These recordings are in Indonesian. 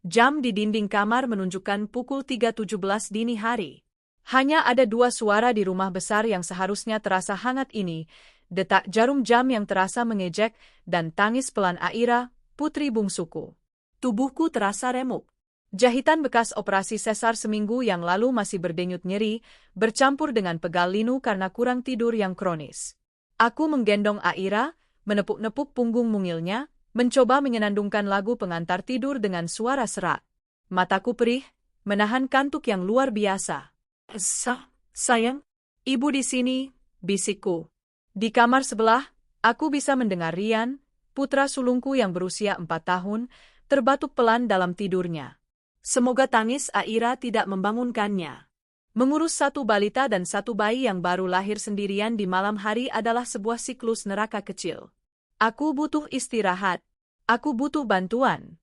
Jam di dinding kamar menunjukkan pukul 3.17 dini hari. Hanya ada dua suara di rumah besar yang seharusnya terasa hangat ini, detak jarum jam yang terasa mengejek, dan tangis pelan Aira, putri bungsuku. Tubuhku terasa remuk. Jahitan bekas operasi sesar seminggu yang lalu masih berdenyut nyeri, bercampur dengan pegal linu karena kurang tidur yang kronis. Aku menggendong Aira, menepuk-nepuk punggung mungilnya, mencoba menyenandungkan lagu pengantar tidur dengan suara serak. Mataku perih, menahan kantuk yang luar biasa. Sayang, ibu di sini, bisikku. Di kamar sebelah, aku bisa mendengar Rian, putra sulungku yang berusia 4 tahun, terbatuk pelan dalam tidurnya. Semoga tangis Aira tidak membangunkannya. Mengurus satu balita dan satu bayi yang baru lahir sendirian di malam hari adalah sebuah siklus neraka kecil. Aku butuh istirahat. Aku butuh bantuan.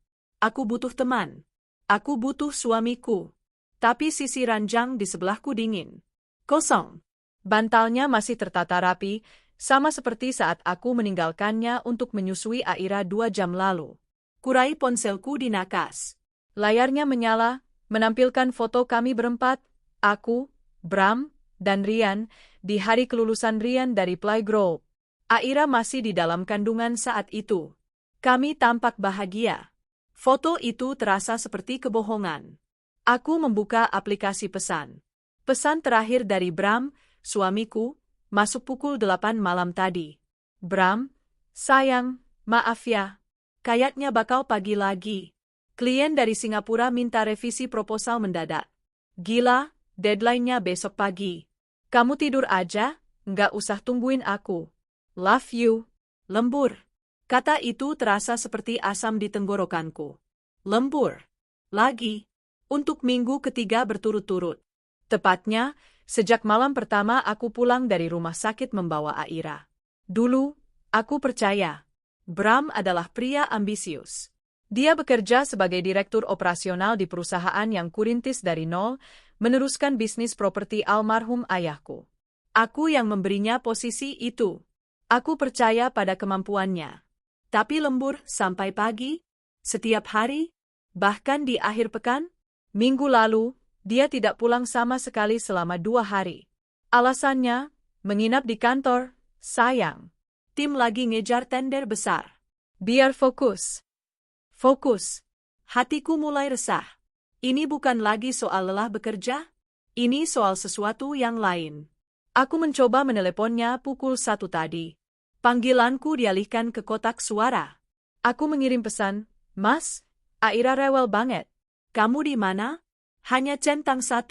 Aku butuh teman. Aku butuh suamiku. Tapi sisi ranjang di sebelahku dingin. Kosong. Bantalnya masih tertata rapi, sama seperti saat aku meninggalkannya untuk menyusui Aira 2 jam lalu. Kurai ponselku di nakas. Layarnya menyala, menampilkan foto kami berempat, aku, Bram, dan Rian, di hari kelulusan Rian dari playgroup. Aira masih di dalam kandungan saat itu. Kami tampak bahagia. Foto itu terasa seperti kebohongan. Aku membuka aplikasi pesan. Pesan terakhir dari Bram, suamiku, masuk pukul 8 malam tadi. Bram, sayang, maaf ya. Kayaknya bakal pagi lagi. Klien dari Singapura minta revisi proposal mendadak. Gila, deadline-nya besok pagi. Kamu tidur aja, nggak usah tungguin aku. Love you. Lembur. Kata itu terasa seperti asam di tenggorokanku. Lembur. Lagi. Untuk minggu ketiga berturut-turut. Tepatnya, sejak malam pertama aku pulang dari rumah sakit membawa Aira. Dulu, aku percaya. Bram adalah pria ambisius. Dia bekerja sebagai direktur operasional di perusahaan yang kurintis dari nol, meneruskan bisnis properti almarhum ayahku. Aku yang memberinya posisi itu. Aku percaya pada kemampuannya. Tapi lembur sampai pagi, setiap hari, bahkan di akhir pekan, minggu lalu, dia tidak pulang sama sekali selama 2 hari. Alasannya, menginap di kantor, sayang. Tim lagi ngejar tender besar. Biar fokus. Fokus. Hatiku mulai resah. Ini bukan lagi soal lelah bekerja, ini soal sesuatu yang lain. Aku mencoba meneleponnya pukul 1 tadi. Panggilanku dialihkan ke kotak suara. Aku mengirim pesan, Mas, Aira rewel banget. Kamu di mana? Hanya centang 1.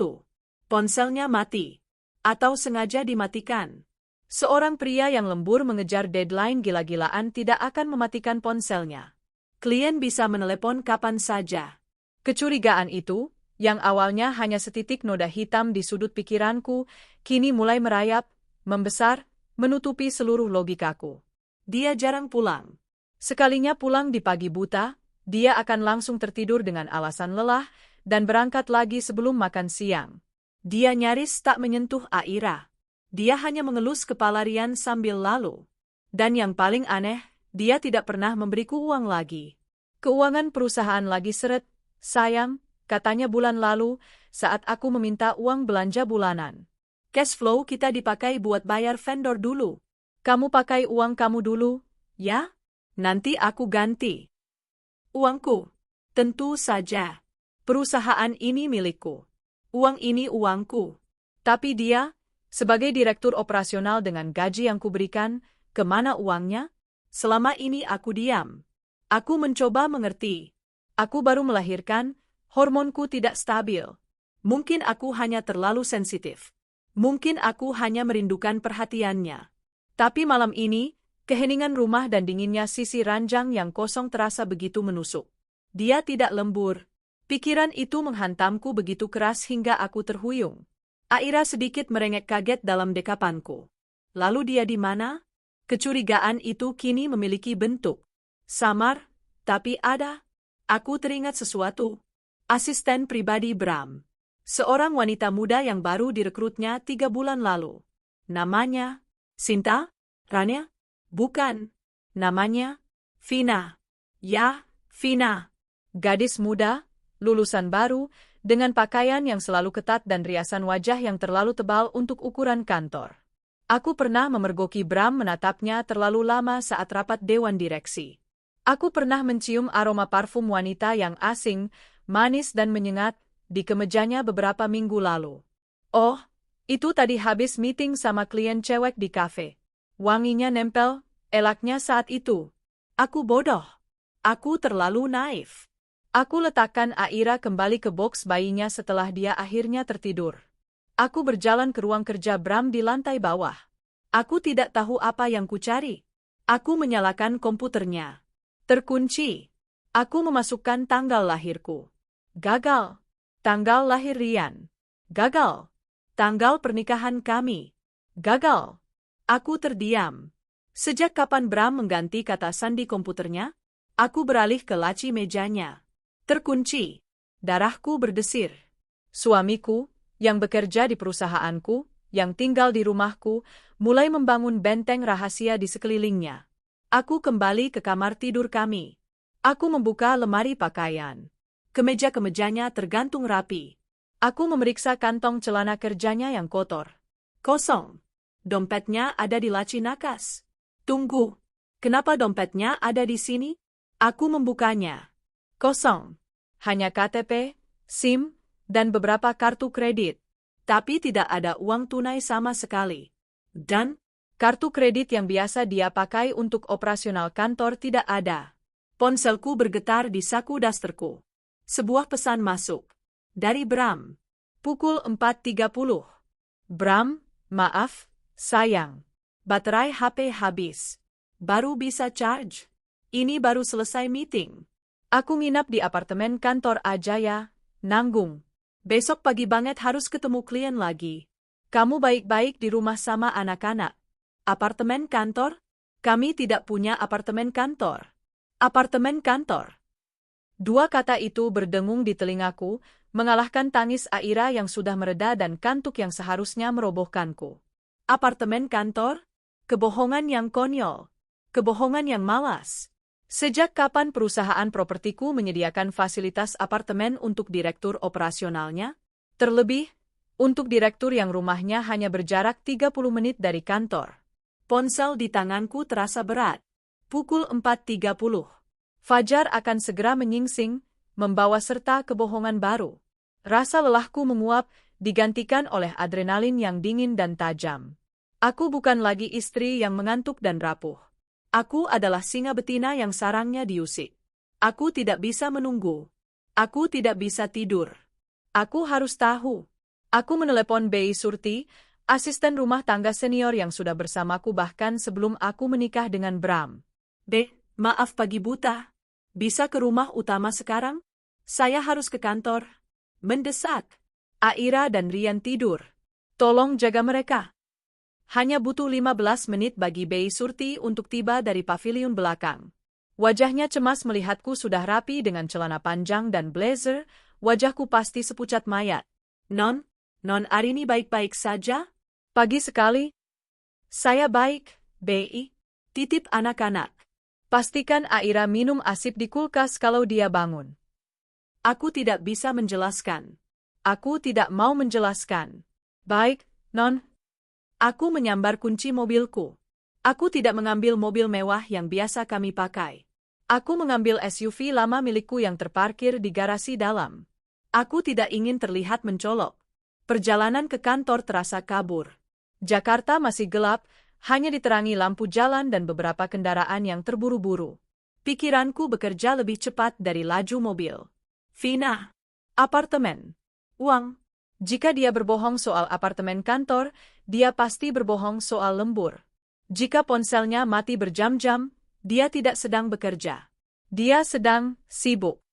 Ponselnya mati. Atau sengaja dimatikan. Seorang pria yang lembur mengejar deadline gila-gilaan tidak akan mematikan ponselnya. Klien bisa menelepon kapan saja. Kecurigaan itu, yang awalnya hanya setitik noda hitam di sudut pikiranku, kini mulai merayap, membesar, menutupi seluruh logikaku. Dia jarang pulang. Sekalinya pulang di pagi buta, dia akan langsung tertidur dengan alasan lelah, dan berangkat lagi sebelum makan siang. Dia nyaris tak menyentuh Aira. Dia hanya mengelus kepala Rian sambil lalu. Dan yang paling aneh, dia tidak pernah memberiku uang lagi. Keuangan perusahaan lagi seret, sayang, katanya bulan lalu, saat aku meminta uang belanja bulanan. Cash flow kita dipakai buat bayar vendor dulu. Kamu pakai uang kamu dulu, ya? Nanti aku ganti. Uangku. Tentu saja. Perusahaan ini milikku. Uang ini uangku. Tapi dia, sebagai direktur operasional dengan gaji yang kuberikan, kemana uangnya? Selama ini aku diam. Aku mencoba mengerti. Aku baru melahirkan, hormonku tidak stabil. Mungkin aku hanya terlalu sensitif. Mungkin aku hanya merindukan perhatiannya. Tapi malam ini, keheningan rumah dan dinginnya sisi ranjang yang kosong terasa begitu menusuk. Dia tidak lembur. Pikiran itu menghantamku begitu keras hingga aku terhuyung. Aira sedikit merengek kaget dalam dekapanku. Lalu dia di mana? Kecurigaan itu kini memiliki bentuk. Samar, tapi ada. Aku teringat sesuatu. Asisten pribadi Bram. Seorang wanita muda yang baru direkrutnya 3 bulan lalu. Namanya? Sinta? Rania? Bukan. Namanya? Vina. Ya, Vina. Gadis muda, lulusan baru, dengan pakaian yang selalu ketat dan riasan wajah yang terlalu tebal untuk ukuran kantor. Aku pernah memergoki Bram menatapnya terlalu lama saat rapat dewan direksi. Aku pernah mencium aroma parfum wanita yang asing, manis dan menyengat, di kemejanya beberapa minggu lalu. Oh, itu tadi habis meeting sama klien cewek di kafe. Wanginya nempel, elaknya saat itu. Aku bodoh. Aku terlalu naif. Aku letakkan Aira kembali ke boks bayinya setelah dia akhirnya tertidur. Aku berjalan ke ruang kerja Bram di lantai bawah. Aku tidak tahu apa yang kucari. Aku menyalakan komputernya. Terkunci. Aku memasukkan tanggal lahirku. Gagal. Tanggal lahir Rian. Gagal. Tanggal pernikahan kami. Gagal. Aku terdiam. Sejak kapan Bram mengganti kata sandi komputernya? Aku beralih ke laci mejanya. Terkunci. Darahku berdesir. Suamiku, yang bekerja di perusahaanku, yang tinggal di rumahku, mulai membangun benteng rahasia di sekelilingnya. Aku kembali ke kamar tidur kami. Aku membuka lemari pakaian. Kemeja-kemejanya tergantung rapi. Aku memeriksa kantong celana kerjanya yang kotor. Kosong. Dompetnya ada di laci nakas. Tunggu. Kenapa dompetnya ada di sini? Aku membukanya. Kosong. Hanya KTP, SIM, dan beberapa kartu kredit. Tapi tidak ada uang tunai sama sekali. Dan kartu kredit yang biasa dia pakai untuk operasional kantor tidak ada. Ponselku bergetar di saku dasterku. Sebuah pesan masuk. Dari Bram. Pukul 4.30. Bram, maaf, sayang. Baterai HP habis. Baru bisa charge. Ini baru selesai meeting. Aku nginap di apartemen kantor Ajaya, nanggung. Besok pagi banget harus ketemu klien lagi. Kamu baik-baik di rumah sama anak-anak. Apartemen kantor? Kami tidak punya apartemen kantor. Apartemen kantor. Dua kata itu berdengung di telingaku, mengalahkan tangis Aira yang sudah mereda dan kantuk yang seharusnya merobohkanku. Apartemen kantor? Kebohongan yang konyol. Kebohongan yang malas. Sejak kapan perusahaan propertiku menyediakan fasilitas apartemen untuk direktur operasionalnya? Terlebih, untuk direktur yang rumahnya hanya berjarak 30 menit dari kantor. Ponsel di tanganku terasa berat. Pukul 4.30. Fajar akan segera menyingsing, membawa serta kebohongan baru. Rasa lelahku menguap, digantikan oleh adrenalin yang dingin dan tajam. Aku bukan lagi istri yang mengantuk dan rapuh. Aku adalah singa betina yang sarangnya diusik. Aku tidak bisa menunggu. Aku tidak bisa tidur. Aku harus tahu. Aku menelepon Bei Surti, asisten rumah tangga senior yang sudah bersamaku bahkan sebelum aku menikah dengan Bram. Maaf pagi buta. Bisa ke rumah utama sekarang? Saya harus ke kantor. Mendesak. Aira dan Rian tidur. Tolong jaga mereka. Hanya butuh 15 menit bagi Bei Surti untuk tiba dari paviliun belakang. Wajahnya cemas melihatku sudah rapi dengan celana panjang dan blazer, wajahku pasti sepucat mayat. Non Arini baik-baik saja? Pagi sekali. Saya baik, Bei. Titip anak-anak. Pastikan Aira minum asip di kulkas kalau dia bangun. Aku tidak bisa menjelaskan. Aku tidak mau menjelaskan. Baik, Non. Aku menyambar kunci mobilku. Aku tidak mengambil mobil mewah yang biasa kami pakai. Aku mengambil SUV lama milikku yang terparkir di garasi dalam. Aku tidak ingin terlihat mencolok. Perjalanan ke kantor terasa kabur. Jakarta masih gelap, hanya diterangi lampu jalan dan beberapa kendaraan yang terburu-buru. Pikiranku bekerja lebih cepat dari laju mobil. Vina. Apartemen. Uang. Jika dia berbohong soal apartemen kantor, dia pasti berbohong soal lembur. Jika ponselnya mati berjam-jam, dia tidak sedang bekerja. Dia sedang sibuk.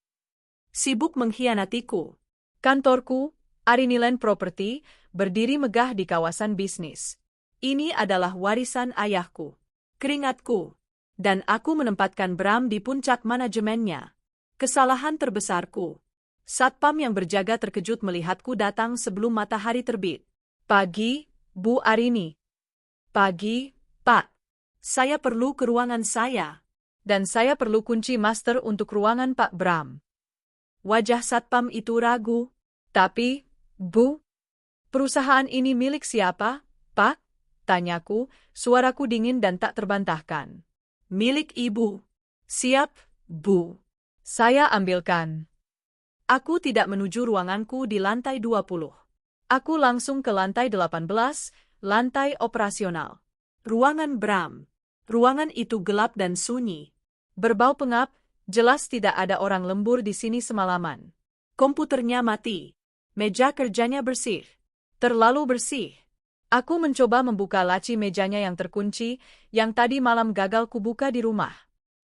Sibuk mengkhianatiku. Kantorku, Ariniland Property, berdiri megah di kawasan bisnis. Ini adalah warisan ayahku, keringatku, dan aku menempatkan Bram di puncak manajemennya. Kesalahan terbesarku. Satpam yang berjaga terkejut melihatku datang sebelum matahari terbit. Pagi, Bu Arini. Pagi, Pak. Saya perlu ke ruangan saya. Dan saya perlu kunci master untuk ruangan Pak Bram. Wajah satpam itu ragu. Tapi, Bu, perusahaan ini milik siapa, Pak? Tanyaku, suaraku dingin dan tak terbantahkan. Milik Ibu. Siap, Bu. Saya ambilkan. Aku tidak menuju ruanganku di lantai 20. Aku langsung ke lantai 18, lantai operasional. Ruangan Bram. Ruangan itu gelap dan sunyi. Berbau pengap, jelas tidak ada orang lembur di sini semalaman. Komputernya mati. Meja kerjanya bersih. Terlalu bersih. Aku mencoba membuka laci mejanya yang terkunci, yang tadi malam gagal kubuka di rumah.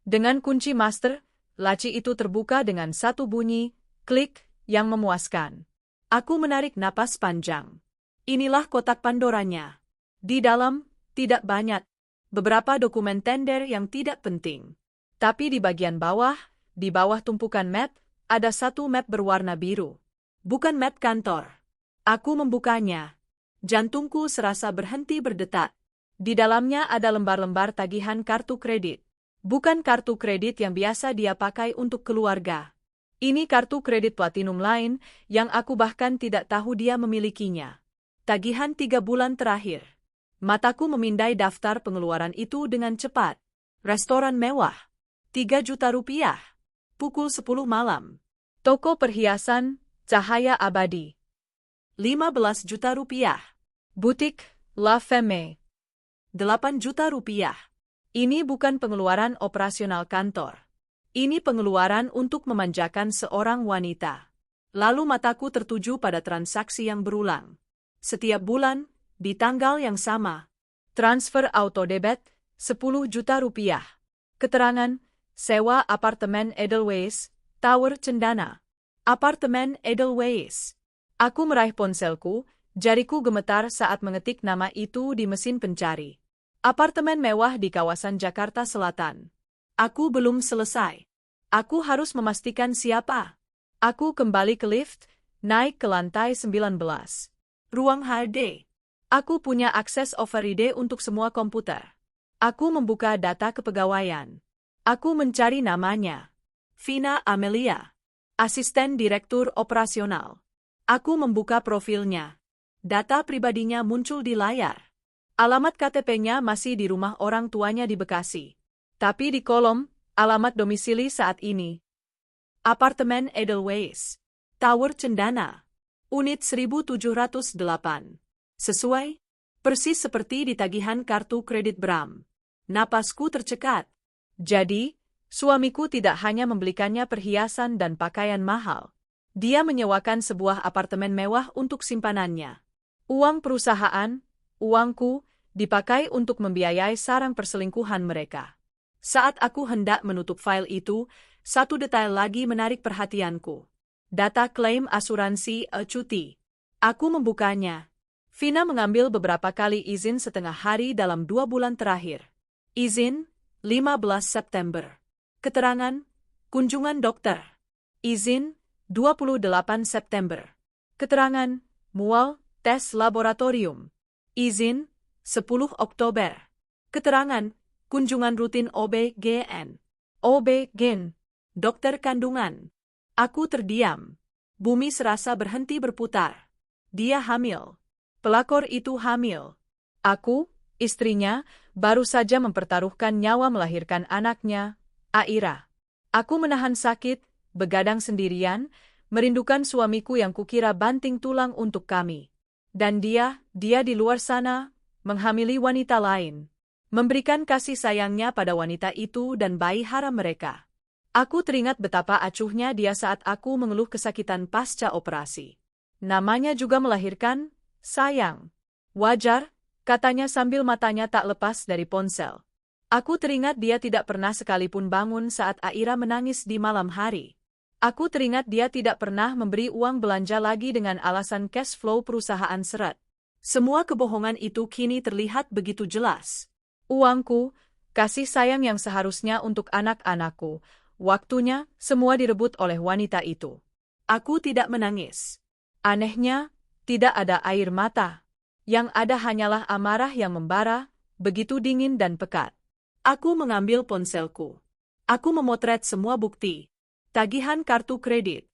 Dengan kunci master, laci itu terbuka dengan satu bunyi, klik, yang memuaskan. Aku menarik napas panjang. Inilah kotak Pandoranya. Di dalam, tidak banyak. Beberapa dokumen tender yang tidak penting. Tapi di bagian bawah, di bawah tumpukan map, ada satu map berwarna biru. Bukan map kantor. Aku membukanya. Jantungku serasa berhenti berdetak. Di dalamnya ada lembar-lembar tagihan kartu kredit. Bukan kartu kredit yang biasa dia pakai untuk keluarga. Ini kartu kredit platinum lain, yang aku bahkan tidak tahu dia memilikinya. Tagihan 3 bulan terakhir. Mataku memindai daftar pengeluaran itu dengan cepat. Restoran mewah. 3 juta rupiah. Pukul 10 malam. Toko perhiasan, cahaya abadi. 15 juta rupiah. Butik, La Femme. 8 juta rupiah. Ini bukan pengeluaran operasional kantor. Ini pengeluaran untuk memanjakan seorang wanita. Lalu mataku tertuju pada transaksi yang berulang. Setiap bulan, di tanggal yang sama. Transfer auto debit, 10 juta rupiah. Keterangan, sewa apartemen Edelweiss, Tower Cendana. Apartemen Edelweiss. Aku meraih ponselku, jariku gemetar saat mengetik nama itu di mesin pencari. Apartemen mewah di kawasan Jakarta Selatan. Aku belum selesai. Aku harus memastikan siapa. Aku kembali ke lift, naik ke lantai 19. Ruang HD. Aku punya akses override untuk semua komputer. Aku membuka data kepegawaian. Aku mencari namanya. Vina Amelia. Asisten Direktur Operasional. Aku membuka profilnya. Data pribadinya muncul di layar. Alamat KTP-nya masih di rumah orang tuanya di Bekasi. Tapi di kolom, alamat domisili saat ini. Apartemen Edelweiss. Tower Cendana. Unit 1708. Sesuai? Persis seperti di tagihan kartu kredit Bram. Napasku tercekat. Jadi, suamiku tidak hanya membelikannya perhiasan dan pakaian mahal. Dia menyewakan sebuah apartemen mewah untuk simpanannya. Uang perusahaan, uangku, dipakai untuk membiayai sarang perselingkuhan mereka. Saat aku hendak menutup file itu, satu detail lagi menarik perhatianku. Data klaim asuransi cuti. Aku membukanya. Vina mengambil beberapa kali izin setengah hari dalam 2 bulan terakhir. Izin, 15 September. Keterangan, kunjungan dokter. Izin, 28 September. Keterangan, mual, tes laboratorium. Izin, 10 Oktober. Keterangan, kunjungan rutin OB-GYN. OB-GYN, dokter kandungan. Aku terdiam. Bumi serasa berhenti berputar. Dia hamil. Pelakor itu hamil. Aku, istrinya, baru saja mempertaruhkan nyawa melahirkan anaknya, Aira. Aku menahan sakit, begadang sendirian, merindukan suamiku yang kukira banting tulang untuk kami. Dan dia di luar sana, menghamili wanita lain. Memberikan kasih sayangnya pada wanita itu dan bayi haram mereka. Aku teringat betapa acuhnya dia saat aku mengeluh kesakitan pasca operasi. Namanya juga melahirkan, sayang. Wajar, katanya sambil matanya tak lepas dari ponsel. Aku teringat dia tidak pernah sekalipun bangun saat Aira menangis di malam hari. Aku teringat dia tidak pernah memberi uang belanja lagi dengan alasan cash flow perusahaan seret. Semua kebohongan itu kini terlihat begitu jelas. Uangku, kasih sayang yang seharusnya untuk anak-anakku, waktunya semua direbut oleh wanita itu. Aku tidak menangis. Anehnya, tidak ada air mata. Yang ada hanyalah amarah yang membara, begitu dingin dan pekat. Aku mengambil ponselku. Aku memotret semua bukti. Tagihan kartu kredit,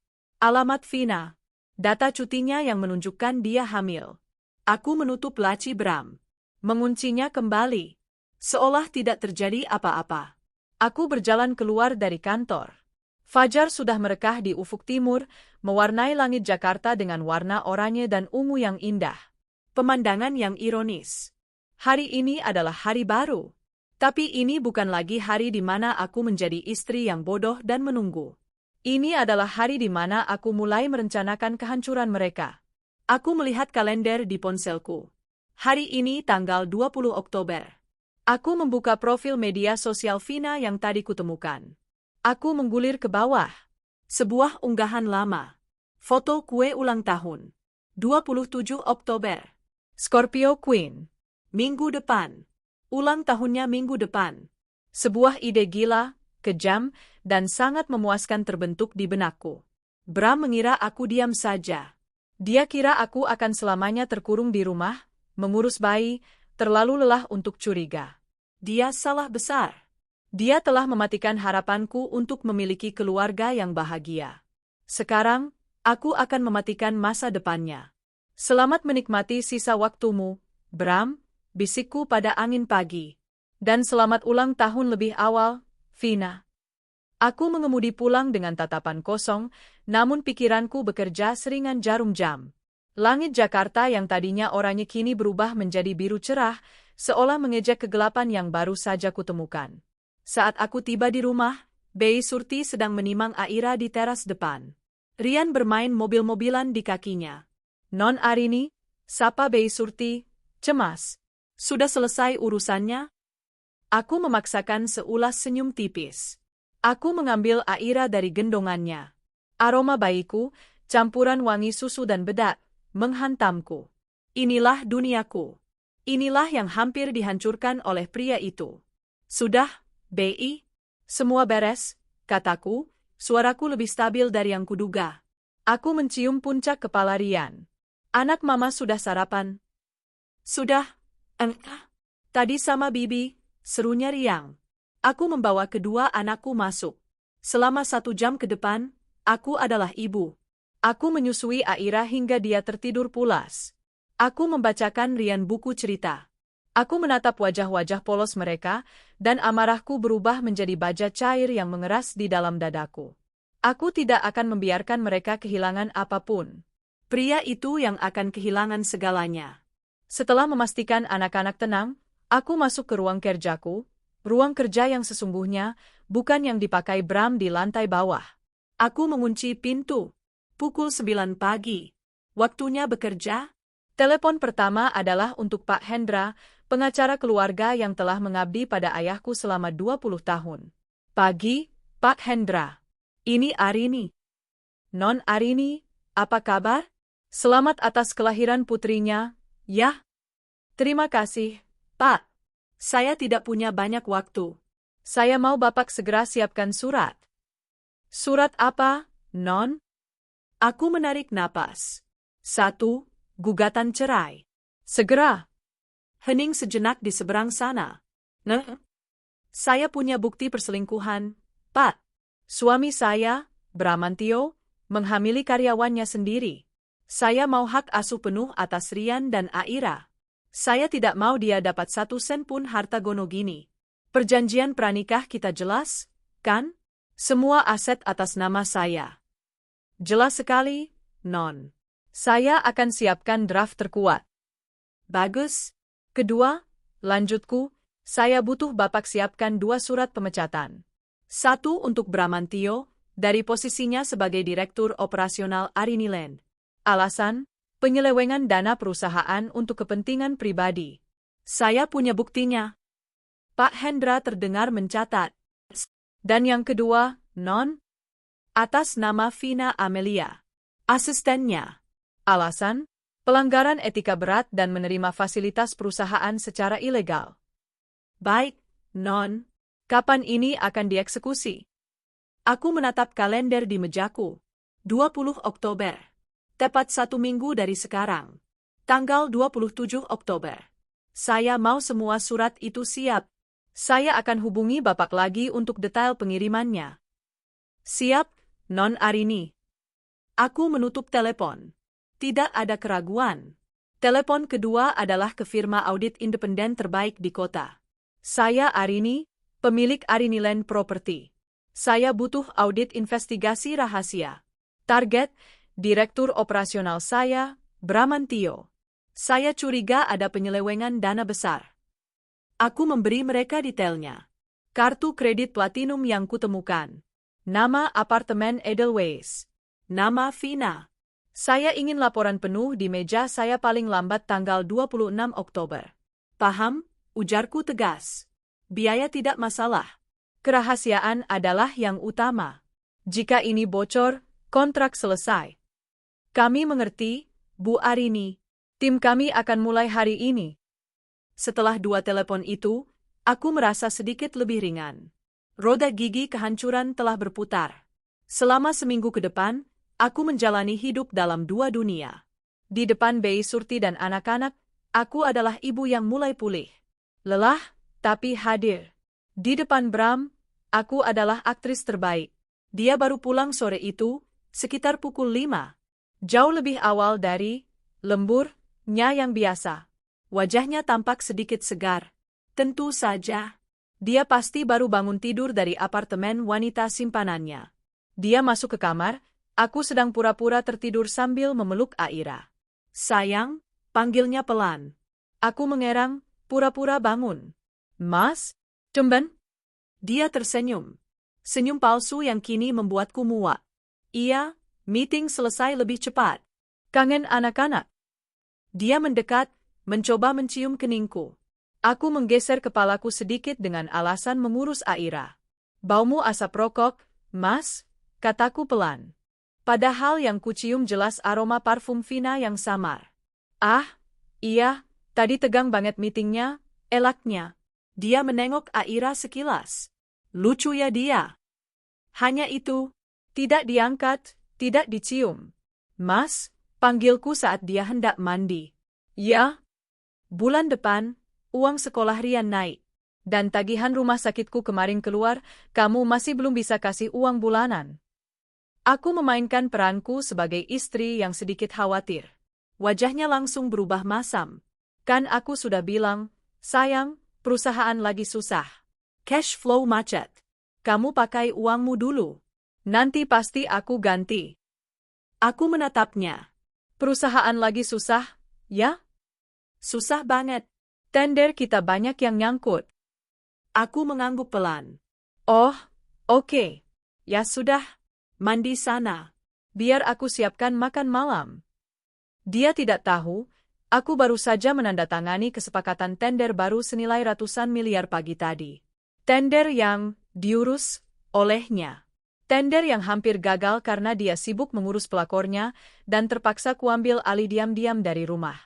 Alamat Vina. Data cutinya yang menunjukkan dia hamil. Aku menutup laci Bram. Menguncinya kembali. Seolah tidak terjadi apa-apa. Aku berjalan keluar dari kantor. Fajar sudah merekah di ufuk timur, mewarnai langit Jakarta dengan warna oranye dan ungu yang indah. Pemandangan yang ironis. Hari ini adalah hari baru. Tapi ini bukan lagi hari di mana aku menjadi istri yang bodoh dan menunggu. Ini adalah hari di mana aku mulai merencanakan kehancuran mereka. Aku melihat kalender di ponselku. Hari ini tanggal 20 Oktober. Aku membuka profil media sosial Vina yang tadi kutemukan. Aku menggulir ke bawah. Sebuah unggahan lama. Foto kue ulang tahun. 27 Oktober. Scorpio Queen. Minggu depan. Ulang tahunnya minggu depan. Sebuah ide gila, kejam, dan sangat memuaskan terbentuk di benakku. Bram mengira aku diam saja. Dia kira aku akan selamanya terkurung di rumah, mengurus bayi, terlalu lelah untuk curiga. Dia salah besar. Dia telah mematikan harapanku untuk memiliki keluarga yang bahagia. Sekarang, aku akan mematikan masa depannya. Selamat menikmati sisa waktumu, Bram, bisikku pada angin pagi. Dan selamat ulang tahun lebih awal, Vina. Aku mengemudi pulang dengan tatapan kosong, namun pikiranku bekerja seringan jarum jam. Langit Jakarta yang tadinya oranye kini berubah menjadi biru cerah, seolah mengejek kegelapan yang baru saja kutemukan. Saat aku tiba di rumah, Bei Surti sedang menimang Aira di teras depan. Rian bermain mobil-mobilan di kakinya. Non Arini, sapa Bei Surti, cemas. Sudah selesai urusannya? Aku memaksakan seulas senyum tipis. Aku mengambil Aira dari gendongannya. Aroma bayiku, campuran wangi susu dan bedak, menghantamku. Inilah duniaku. Inilah yang hampir dihancurkan oleh pria itu. Sudah, Bei. Semua beres, kataku, suaraku lebih stabil dari yang kuduga. Aku mencium puncak kepala Rian. Anak mama sudah sarapan? Sudah, tadi sama Bibi, serunya riang. Aku membawa kedua anakku masuk. Selama 1 jam ke depan, aku adalah ibu. Aku menyusui Aira hingga dia tertidur pulas. Aku membacakan Rian buku cerita. Aku menatap wajah-wajah polos mereka, dan amarahku berubah menjadi baja cair yang mengeras di dalam dadaku. Aku tidak akan membiarkan mereka kehilangan apapun. Pria itu yang akan kehilangan segalanya. Setelah memastikan anak-anak tenang, aku masuk ke ruang kerjaku. Ruang kerja yang sesungguhnya, bukan yang dipakai Bram di lantai bawah. Aku mengunci pintu. Pukul 9 pagi. Waktunya bekerja? Telepon pertama adalah untuk Pak Hendra, pengacara keluarga yang telah mengabdi pada ayahku selama 20 tahun. Pagi, Pak Hendra. Ini Arini. Non Arini, apa kabar? Selamat atas kelahiran putrinya, ya? Terima kasih, Pak. Saya tidak punya banyak waktu. Saya mau Bapak segera siapkan surat. Surat apa, Non? Aku menarik napas. 1. Gugatan cerai. Segera. Hening sejenak di seberang sana. Saya punya bukti perselingkuhan, Pak. Suami saya, Bramantio, menghamili karyawannya sendiri. Saya mau hak asuh penuh atas Rian dan Aira. Saya tidak mau dia dapat 1 sen pun harta gono gini. Perjanjian pranikah kita jelas, kan? Semua aset atas nama saya. Jelas sekali, Non. Saya akan siapkan draft terkuat. Bagus. Kedua, lanjutku, saya butuh Bapak siapkan 2 surat pemecatan. 1 untuk Bramantio, dari posisinya sebagai Direktur Operasional Arini Land. Alasan? Penyelewengan dana perusahaan untuk kepentingan pribadi. Saya punya buktinya. Pak Hendra terdengar mencatat. Dan yang kedua, Non? Atas nama Vina Amelia. Asistennya. Alasan? Pelanggaran etika berat dan menerima fasilitas perusahaan secara ilegal. Baik, Non. Kapan ini akan dieksekusi? Aku menatap kalender di mejaku. 20 Oktober. Tepat 1 minggu dari sekarang. Tanggal 27 Oktober. Saya mau semua surat itu siap. Saya akan hubungi Bapak lagi untuk detail pengirimannya. Siap, Non Arini. Aku menutup telepon. Tidak ada keraguan. Telepon kedua adalah ke firma audit independen terbaik di kota. Saya Arini, pemilik Arini Land Property. Saya butuh audit investigasi rahasia. Target, Direktur Operasional saya, Bramantio. Saya curiga ada penyelewengan dana besar. Aku memberi mereka detailnya. Kartu kredit platinum yang kutemukan. Nama apartemen Edelweiss. Nama Vina. Saya ingin laporan penuh di meja saya paling lambat tanggal 26 Oktober. Paham? Ujarku tegas. Biaya tidak masalah. Kerahasiaan adalah yang utama. Jika ini bocor, kontrak selesai. Kami mengerti, Bu Arini. Tim kami akan mulai hari ini. Setelah 2 telepon itu, aku merasa sedikit lebih ringan. Roda gigi kehancuran telah berputar. Selama seminggu ke depan, aku menjalani hidup dalam 2 dunia. Di depan Bei Surti dan anak-anak, aku adalah ibu yang mulai pulih. Lelah, tapi hadir. Di depan Bram, aku adalah aktris terbaik. Dia baru pulang sore itu, sekitar pukul 5. Jauh lebih awal dari lemburnya yang biasa. Wajahnya tampak sedikit segar. Tentu saja. Dia pasti baru bangun tidur dari apartemen wanita simpanannya. Dia masuk ke kamar, aku sedang pura-pura tertidur sambil memeluk Aira. Sayang, panggilnya pelan. Aku mengerang, pura-pura bangun. Mas, tumben? Dia tersenyum. Senyum palsu yang kini membuatku muak. Iya, meeting selesai lebih cepat. Kangen anak-anak. Dia mendekat, mencoba mencium keningku. Aku menggeser kepalaku sedikit dengan alasan mengurus Aira. Baumu asap rokok, Mas, kataku pelan. Padahal yang kucium jelas aroma parfum Vina yang samar. Ah, iya, tadi tegang banget meetingnya, elaknya. Dia menengok Aira sekilas. Lucu ya dia. Hanya itu, tidak diangkat, tidak dicium. Mas, panggilku saat dia hendak mandi. Ya, bulan depan, uang sekolah Rian naik. Dan tagihan rumah sakitku kemarin keluar, kamu masih belum bisa kasih uang bulanan. Aku memainkan peranku sebagai istri yang sedikit khawatir. Wajahnya langsung berubah masam. Kan aku sudah bilang, sayang, perusahaan lagi susah. Cash flow macet. Kamu pakai uangmu dulu. Nanti pasti aku ganti. Aku menatapnya. Perusahaan lagi susah, ya? Susah banget. Tender kita banyak yang nyangkut. Aku mengangguk pelan. Oh, oke. Ya sudah. Mandi sana. Biar aku siapkan makan malam. Dia tidak tahu, aku baru saja menandatangani kesepakatan tender baru senilai ratusan miliar pagi tadi. Tender yang diurus olehnya. Tender yang hampir gagal karena dia sibuk mengurus pelakornya dan terpaksa kuambil alih diam-diam dari rumah.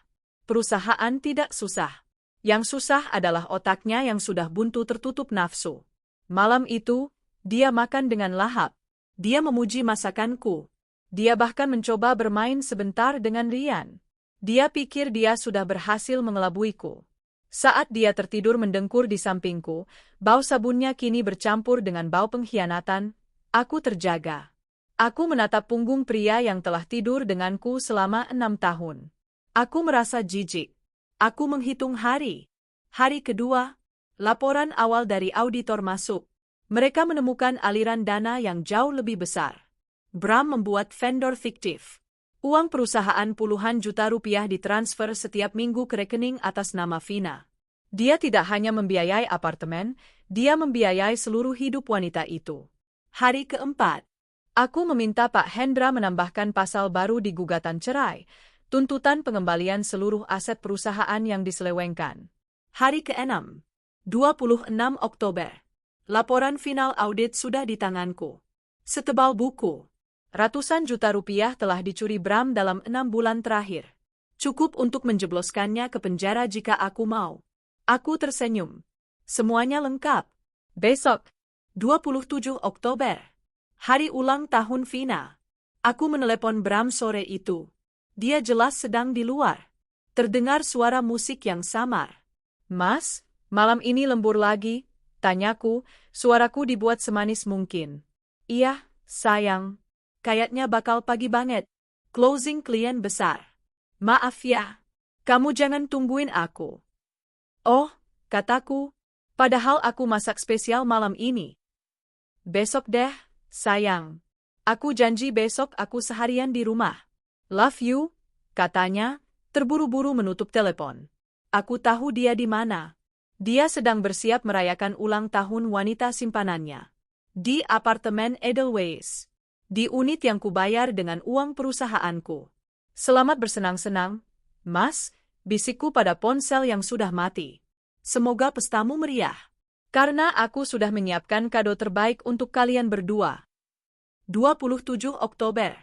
Perusahaan tidak susah. Yang susah adalah otaknya yang sudah buntu tertutup nafsu. Malam itu, dia makan dengan lahap. Dia memuji masakanku. Dia bahkan mencoba bermain sebentar dengan Rian. Dia pikir dia sudah berhasil mengelabuiku. Saat dia tertidur mendengkur di sampingku, bau sabunnya kini bercampur dengan bau pengkhianatan. Aku terjaga. Aku menatap punggung pria yang telah tidur denganku selama 6 tahun. Aku merasa jijik. Aku menghitung hari. Hari kedua, laporan awal dari auditor masuk. Mereka menemukan aliran dana yang jauh lebih besar. Bram membuat vendor fiktif. Uang perusahaan puluhan juta rupiah ditransfer setiap minggu ke rekening atas nama Vina. Dia tidak hanya membiayai apartemen, dia membiayai seluruh hidup wanita itu. Hari keempat, aku meminta Pak Hendra menambahkan pasal baru di gugatan cerai, tuntutan pengembalian seluruh aset perusahaan yang diselewengkan. Hari ke-6, 26 Oktober. Laporan final audit sudah di tanganku. Setebal buku. Ratusan juta rupiah telah dicuri Bram dalam 6 bulan terakhir. Cukup untuk menjebloskannya ke penjara jika aku mau. Aku tersenyum. Semuanya lengkap. Besok, 27 Oktober. Hari ulang tahun Vina. Aku menelepon Bram sore itu. Dia jelas sedang di luar. Terdengar suara musik yang samar. Mas, malam ini lembur lagi? Tanyaku, suaraku dibuat semanis mungkin. Iya, sayang. Kayaknya bakal pagi banget. Closing klien besar. Maaf ya. Kamu jangan tungguin aku. Oh, kataku. Padahal aku masak spesial malam ini. Besok deh, sayang. Aku janji besok aku seharian di rumah. Love you, katanya, terburu-buru menutup telepon. Aku tahu dia di mana. Dia sedang bersiap merayakan ulang tahun wanita simpanannya. Di apartemen Edelweiss. Di unit yang kubayar dengan uang perusahaanku. Selamat bersenang-senang, Mas, bisikku pada ponsel yang sudah mati. Semoga pestamu meriah. Karena aku sudah menyiapkan kado terbaik untuk kalian berdua. 27 Oktober.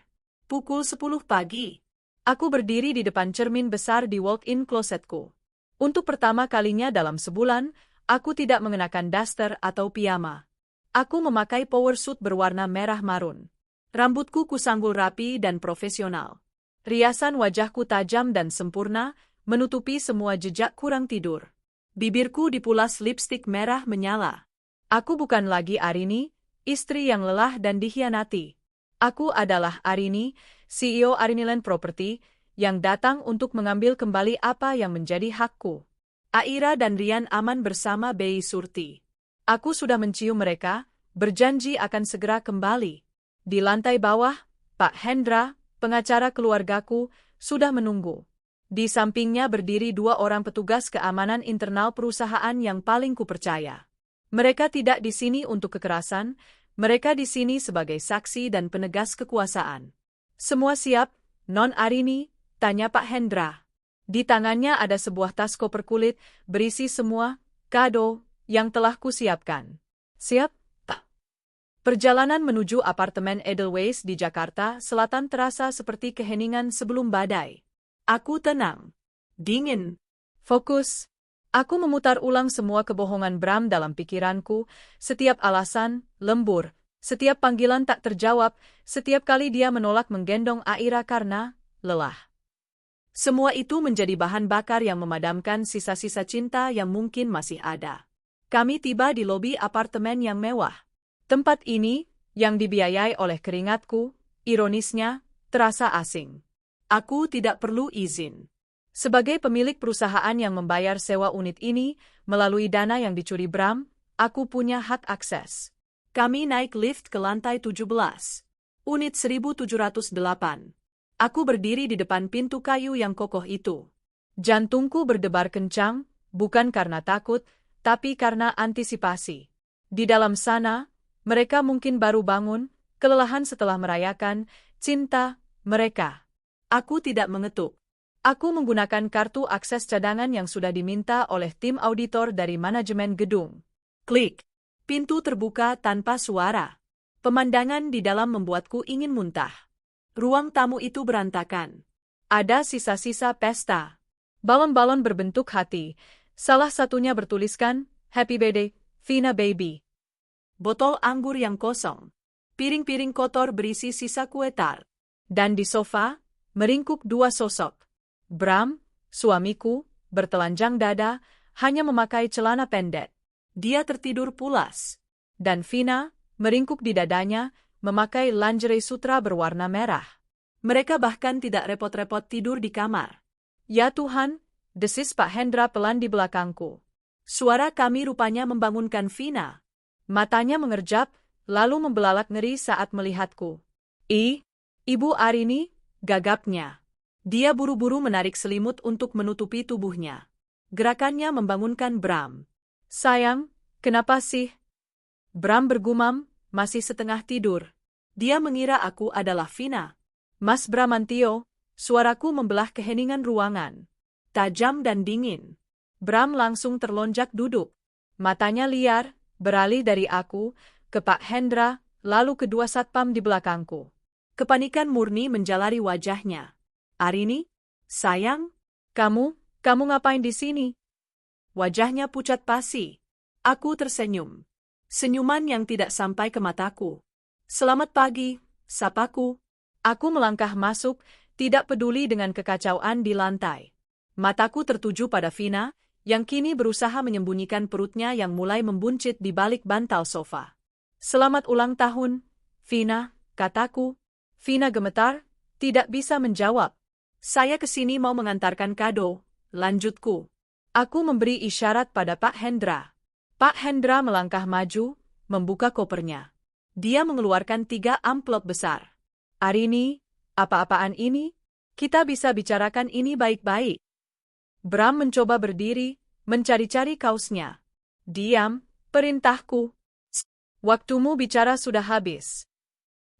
Pukul 10 pagi. Aku berdiri di depan cermin besar di walk-in klosetku. Untuk pertama kalinya dalam sebulan, aku tidak mengenakan daster atau piyama. Aku memakai power suit berwarna merah marun. Rambutku kusanggul rapi dan profesional. Riasan wajahku tajam dan sempurna, menutupi semua jejak kurang tidur. Bibirku dipulas lipstik merah menyala. Aku bukan lagi Arini, istri yang lelah dan dikhianati. Aku adalah Arini, CEO Ariniland Property, yang datang untuk mengambil kembali apa yang menjadi hakku. Aira dan Rian aman bersama Bei Surti. Aku sudah mencium mereka, berjanji akan segera kembali. Di lantai bawah, Pak Hendra, pengacara keluargaku, sudah menunggu. Di sampingnya berdiri 2 orang petugas keamanan internal perusahaan yang paling kupercaya. Mereka tidak di sini untuk kekerasan, mereka di sini sebagai saksi dan penegas kekuasaan. Semua siap, Non Arini? Tanya Pak Hendra. Di tangannya ada sebuah tas koper kulit berisi semua kado yang telah kusiapkan. Siap? Tak. Perjalanan menuju apartemen Edelweiss di Jakarta Selatan terasa seperti keheningan sebelum badai. Aku tenang. Dingin. Fokus. Aku memutar ulang semua kebohongan Bram dalam pikiranku, setiap alasan, lembur, setiap panggilan tak terjawab, setiap kali dia menolak menggendong Aira karena lelah. Semua itu menjadi bahan bakar yang memadamkan sisa-sisa cinta yang mungkin masih ada. Kami tiba di lobi apartemen yang mewah. Tempat ini, yang dibiayai oleh keringatku, ironisnya, terasa asing. Aku tidak perlu izin. Sebagai pemilik perusahaan yang membayar sewa unit ini, melalui dana yang dicuri Bram, aku punya hak akses. Kami naik lift ke lantai 17. Unit 1708. Aku berdiri di depan pintu kayu yang kokoh itu. Jantungku berdebar kencang, bukan karena takut, tapi karena antisipasi. Di dalam sana, mereka mungkin baru bangun, kelelahan setelah merayakan cinta mereka. Aku tidak mengetuk. Aku menggunakan kartu akses cadangan yang sudah diminta oleh tim auditor dari manajemen gedung. Klik. Pintu terbuka tanpa suara. Pemandangan di dalam membuatku ingin muntah. Ruang tamu itu berantakan. Ada sisa-sisa pesta. Balon-balon berbentuk hati. Salah satunya bertuliskan, Happy Birthday, Vina Baby. Botol anggur yang kosong. Piring-piring kotor berisi sisa kue tart. Dan di sofa, meringkuk 2 sosok. Bram, suamiku, bertelanjang dada, hanya memakai celana pendek. Dia tertidur pulas. Dan Vina, meringkuk di dadanya, memakai lingerie sutra berwarna merah. Mereka bahkan tidak repot-repot tidur di kamar. Ya Tuhan, desis Pak Hendra pelan di belakangku. Suara kami rupanya membangunkan Vina. Matanya mengerjap, lalu membelalak ngeri saat melihatku. Ibu Arini, gagapnya. Dia buru-buru menarik selimut untuk menutupi tubuhnya. Gerakannya membangunkan Bram. Sayang, kenapa sih? Bram bergumam, masih setengah tidur. Dia mengira aku adalah Vina. Mas Bramantio, suaraku membelah keheningan ruangan. Tajam dan dingin. Bram langsung terlonjak duduk. Matanya liar, beralih dari aku, ke Pak Hendra, lalu kedua satpam di belakangku. Kepanikan murni menjalari wajahnya. Arini, sayang, kamu ngapain di sini? Wajahnya pucat pasi. Aku tersenyum. Senyuman yang tidak sampai ke mataku. Selamat pagi, sapaku. Aku melangkah masuk, tidak peduli dengan kekacauan di lantai. Mataku tertuju pada Vina, yang kini berusaha menyembunyikan perutnya yang mulai membuncit di balik bantal sofa. Selamat ulang tahun, Vina, kataku. Vina gemetar, tidak bisa menjawab. Saya kesini mau mengantarkan kado, lanjutku. Aku memberi isyarat pada Pak Hendra. Pak Hendra melangkah maju, membuka kopernya. Dia mengeluarkan 3 amplop besar. Arini, apa-apaan ini? Kita bisa bicarakan ini baik-baik. Bram mencoba berdiri, mencari-cari kaosnya. Diam, perintahku. Waktumu bicara sudah habis.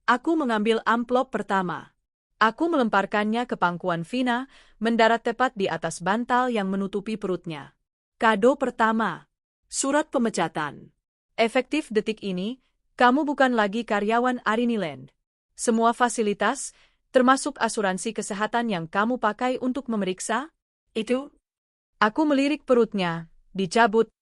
Aku mengambil amplop pertama. Aku melemparkannya ke pangkuan Vina, mendarat tepat di atas bantal yang menutupi perutnya. Kado pertama. Surat pemecatan. Efektif detik ini, kamu bukan lagi karyawan Arini Land. Semua fasilitas, termasuk asuransi kesehatan yang kamu pakai untuk memeriksa, itu. Aku melirik perutnya, dicabut.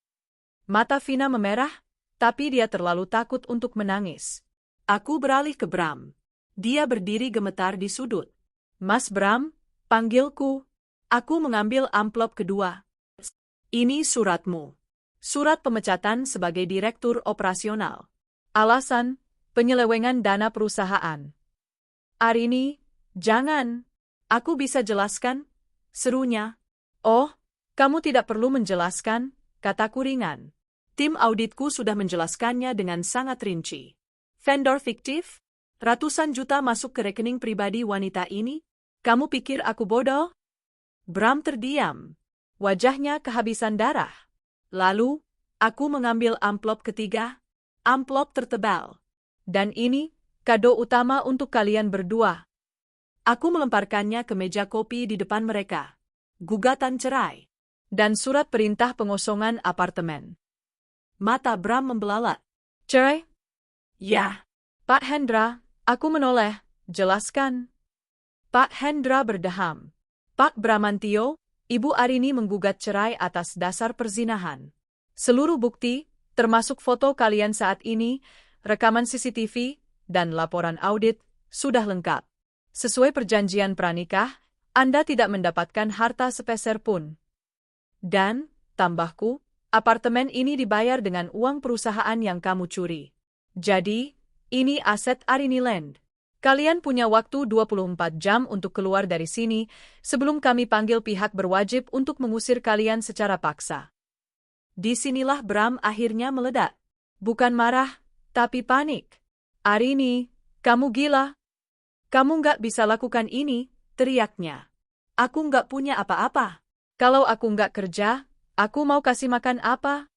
Mata Vina memerah, tapi dia terlalu takut untuk menangis. Aku beralih ke Bram. Dia berdiri gemetar di sudut. Mas Bram, panggilku. Aku mengambil amplop kedua. Ini suratmu. Surat pemecatan sebagai direktur operasional. Alasan, penyelewengan dana perusahaan. Arini, jangan. Aku bisa jelaskan, serunya. Oh, kamu tidak perlu menjelaskan, kataku ringan. Tim auditku sudah menjelaskannya dengan sangat rinci. Vendor fiktif? Ratusan juta masuk ke rekening pribadi wanita ini? Kamu pikir aku bodoh? Bram terdiam. Wajahnya kehabisan darah. Lalu, aku mengambil amplop ketiga. Amplop tertebal. Dan ini, kado utama untuk kalian berdua. Aku melemparkannya ke meja kopi di depan mereka. Gugatan cerai. Dan surat perintah pengosongan apartemen. Mata Bram membelalak. Cerai? Ya. Pak Hendra, aku menoleh, jelaskan. Pak Hendra berdeham. Pak Bramantio, Ibu Arini menggugat cerai atas dasar perzinahan. Seluruh bukti, termasuk foto kalian saat ini, rekaman CCTV, dan laporan audit, sudah lengkap. Sesuai perjanjian pranikah, Anda tidak mendapatkan harta sepeser pun. Dan, tambahku, apartemen ini dibayar dengan uang perusahaan yang kamu curi. Jadi, ini aset Arini Land. Kalian punya waktu 24 jam untuk keluar dari sini sebelum kami panggil pihak berwajib untuk mengusir kalian secara paksa. Disinilah Bram akhirnya meledak. Bukan marah, tapi panik. Arini, kamu gila. Kamu nggak bisa lakukan ini, teriaknya. Aku nggak punya apa-apa. Kalau aku nggak kerja, aku mau kasih makan apa?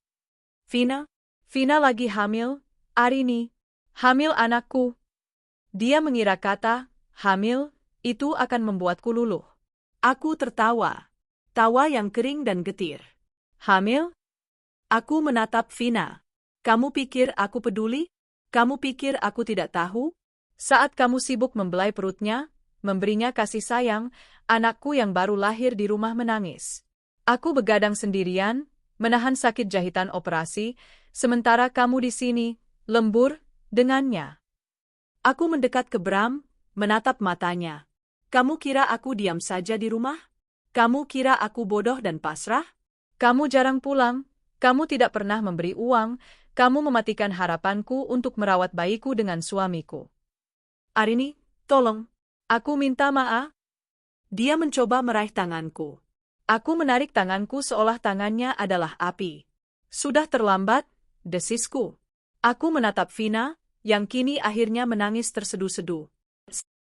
Vina? Vina lagi hamil, Arini. Hamil anakku. Dia mengira kata, hamil, itu akan membuatku luluh. Aku tertawa. Tawa yang kering dan getir. Hamil? Aku menatap Vina. Kamu pikir aku peduli? Kamu pikir aku tidak tahu? Saat kamu sibuk membelai perutnya, memberinya kasih sayang, anakku yang baru lahir di rumah menangis. Aku begadang sendirian, menahan sakit jahitan operasi, sementara kamu di sini, lembur, dengannya. Aku mendekat ke Bram, menatap matanya. Kamu kira aku diam saja di rumah? Kamu kira aku bodoh dan pasrah? Kamu jarang pulang, kamu tidak pernah memberi uang, kamu mematikan harapanku untuk merawat bayiku dengan suamiku. Arini, tolong. Aku minta maaf. Dia mencoba meraih tanganku. Aku menarik tanganku seolah tangannya adalah api. Sudah terlambat, desisku. Aku menatap Vina, yang kini akhirnya menangis terseduh-seduh.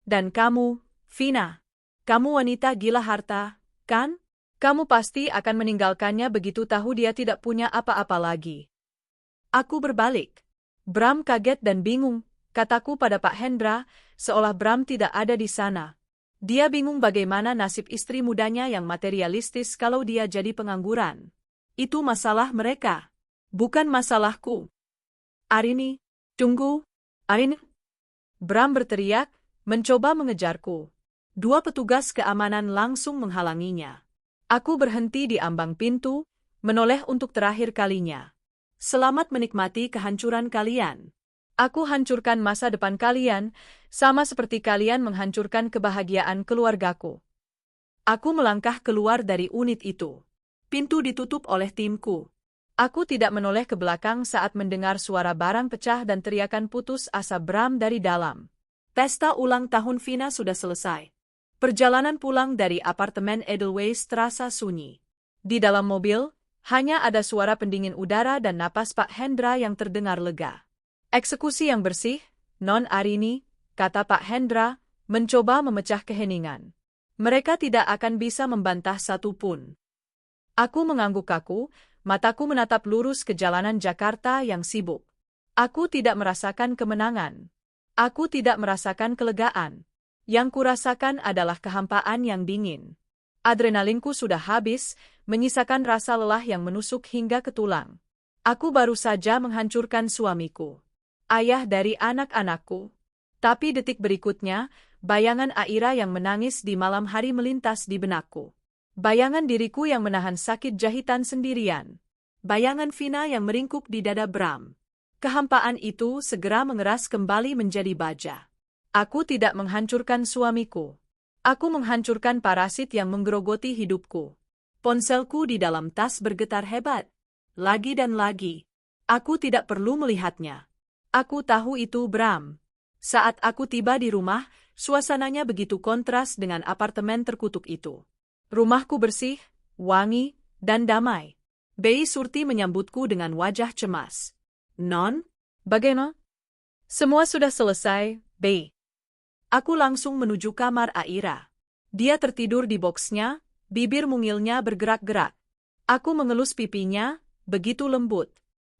Dan kamu, Vina. Kamu wanita gila harta, kan? Kamu pasti akan meninggalkannya begitu tahu dia tidak punya apa-apa lagi. Aku berbalik. Bram kaget dan bingung, kataku pada Pak Hendra, seolah Bram tidak ada di sana. Dia bingung bagaimana nasib istri mudanya yang materialistis kalau dia jadi pengangguran. Itu masalah mereka, bukan masalahku. Arini, tunggu, Arini. Bram berteriak, mencoba mengejarku. 2 petugas keamanan langsung menghalanginya. Aku berhenti di ambang pintu, menoleh untuk terakhir kalinya. Selamat menikmati kehancuran kalian. Aku hancurkan masa depan kalian, sama seperti kalian menghancurkan kebahagiaan keluargaku. Aku melangkah keluar dari unit itu. Pintu ditutup oleh timku. Aku tidak menoleh ke belakang saat mendengar suara barang pecah dan teriakan putus asa Bram dari dalam. Pesta ulang tahun Vina sudah selesai. Perjalanan pulang dari apartemen Edelweiss terasa sunyi. Di dalam mobil, hanya ada suara pendingin udara dan napas Pak Hendra yang terdengar lega. Eksekusi yang bersih, Non Arini, kata Pak Hendra, mencoba memecah keheningan. Mereka tidak akan bisa membantah satu pun. Aku mengangguk kaku, mataku menatap lurus ke jalanan Jakarta yang sibuk. Aku tidak merasakan kemenangan. Aku tidak merasakan kelegaan. Yang kurasakan adalah kehampaan yang dingin. Adrenalinku sudah habis, menyisakan rasa lelah yang menusuk hingga ke tulang. Aku baru saja menghancurkan suamiku, ayah dari anak-anakku. Tapi detik berikutnya, bayangan Aira yang menangis di malam hari melintas di benakku. Bayangan diriku yang menahan sakit jahitan sendirian. Bayangan Vina yang meringkuk di dada Bram. Kehampaan itu segera mengeras kembali menjadi baja. Aku tidak menghancurkan suamiku. Aku menghancurkan parasit yang menggerogoti hidupku. Ponselku di dalam tas bergetar hebat. Lagi dan lagi. Aku tidak perlu melihatnya. Aku tahu itu Bram. Saat aku tiba di rumah, suasananya begitu kontras dengan apartemen terkutuk itu. Rumahku bersih, wangi, dan damai. Bei Surti menyambutku dengan wajah cemas. Non? Bagaimana? Semua sudah selesai, Bei. Aku langsung menuju kamar Aira. Dia tertidur di boksnya, bibir mungilnya bergerak-gerak. Aku mengelus pipinya, begitu lembut.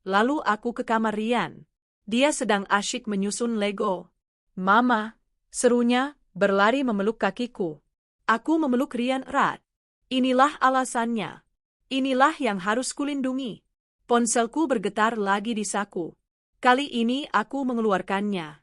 Lalu aku ke kamar Rian. Dia sedang asyik menyusun Lego. Mama, serunya, berlari memeluk kakiku. Aku memeluk Rian erat. Inilah alasannya. Inilah yang harus kulindungi. Ponselku bergetar lagi di saku. Kali ini aku mengeluarkannya.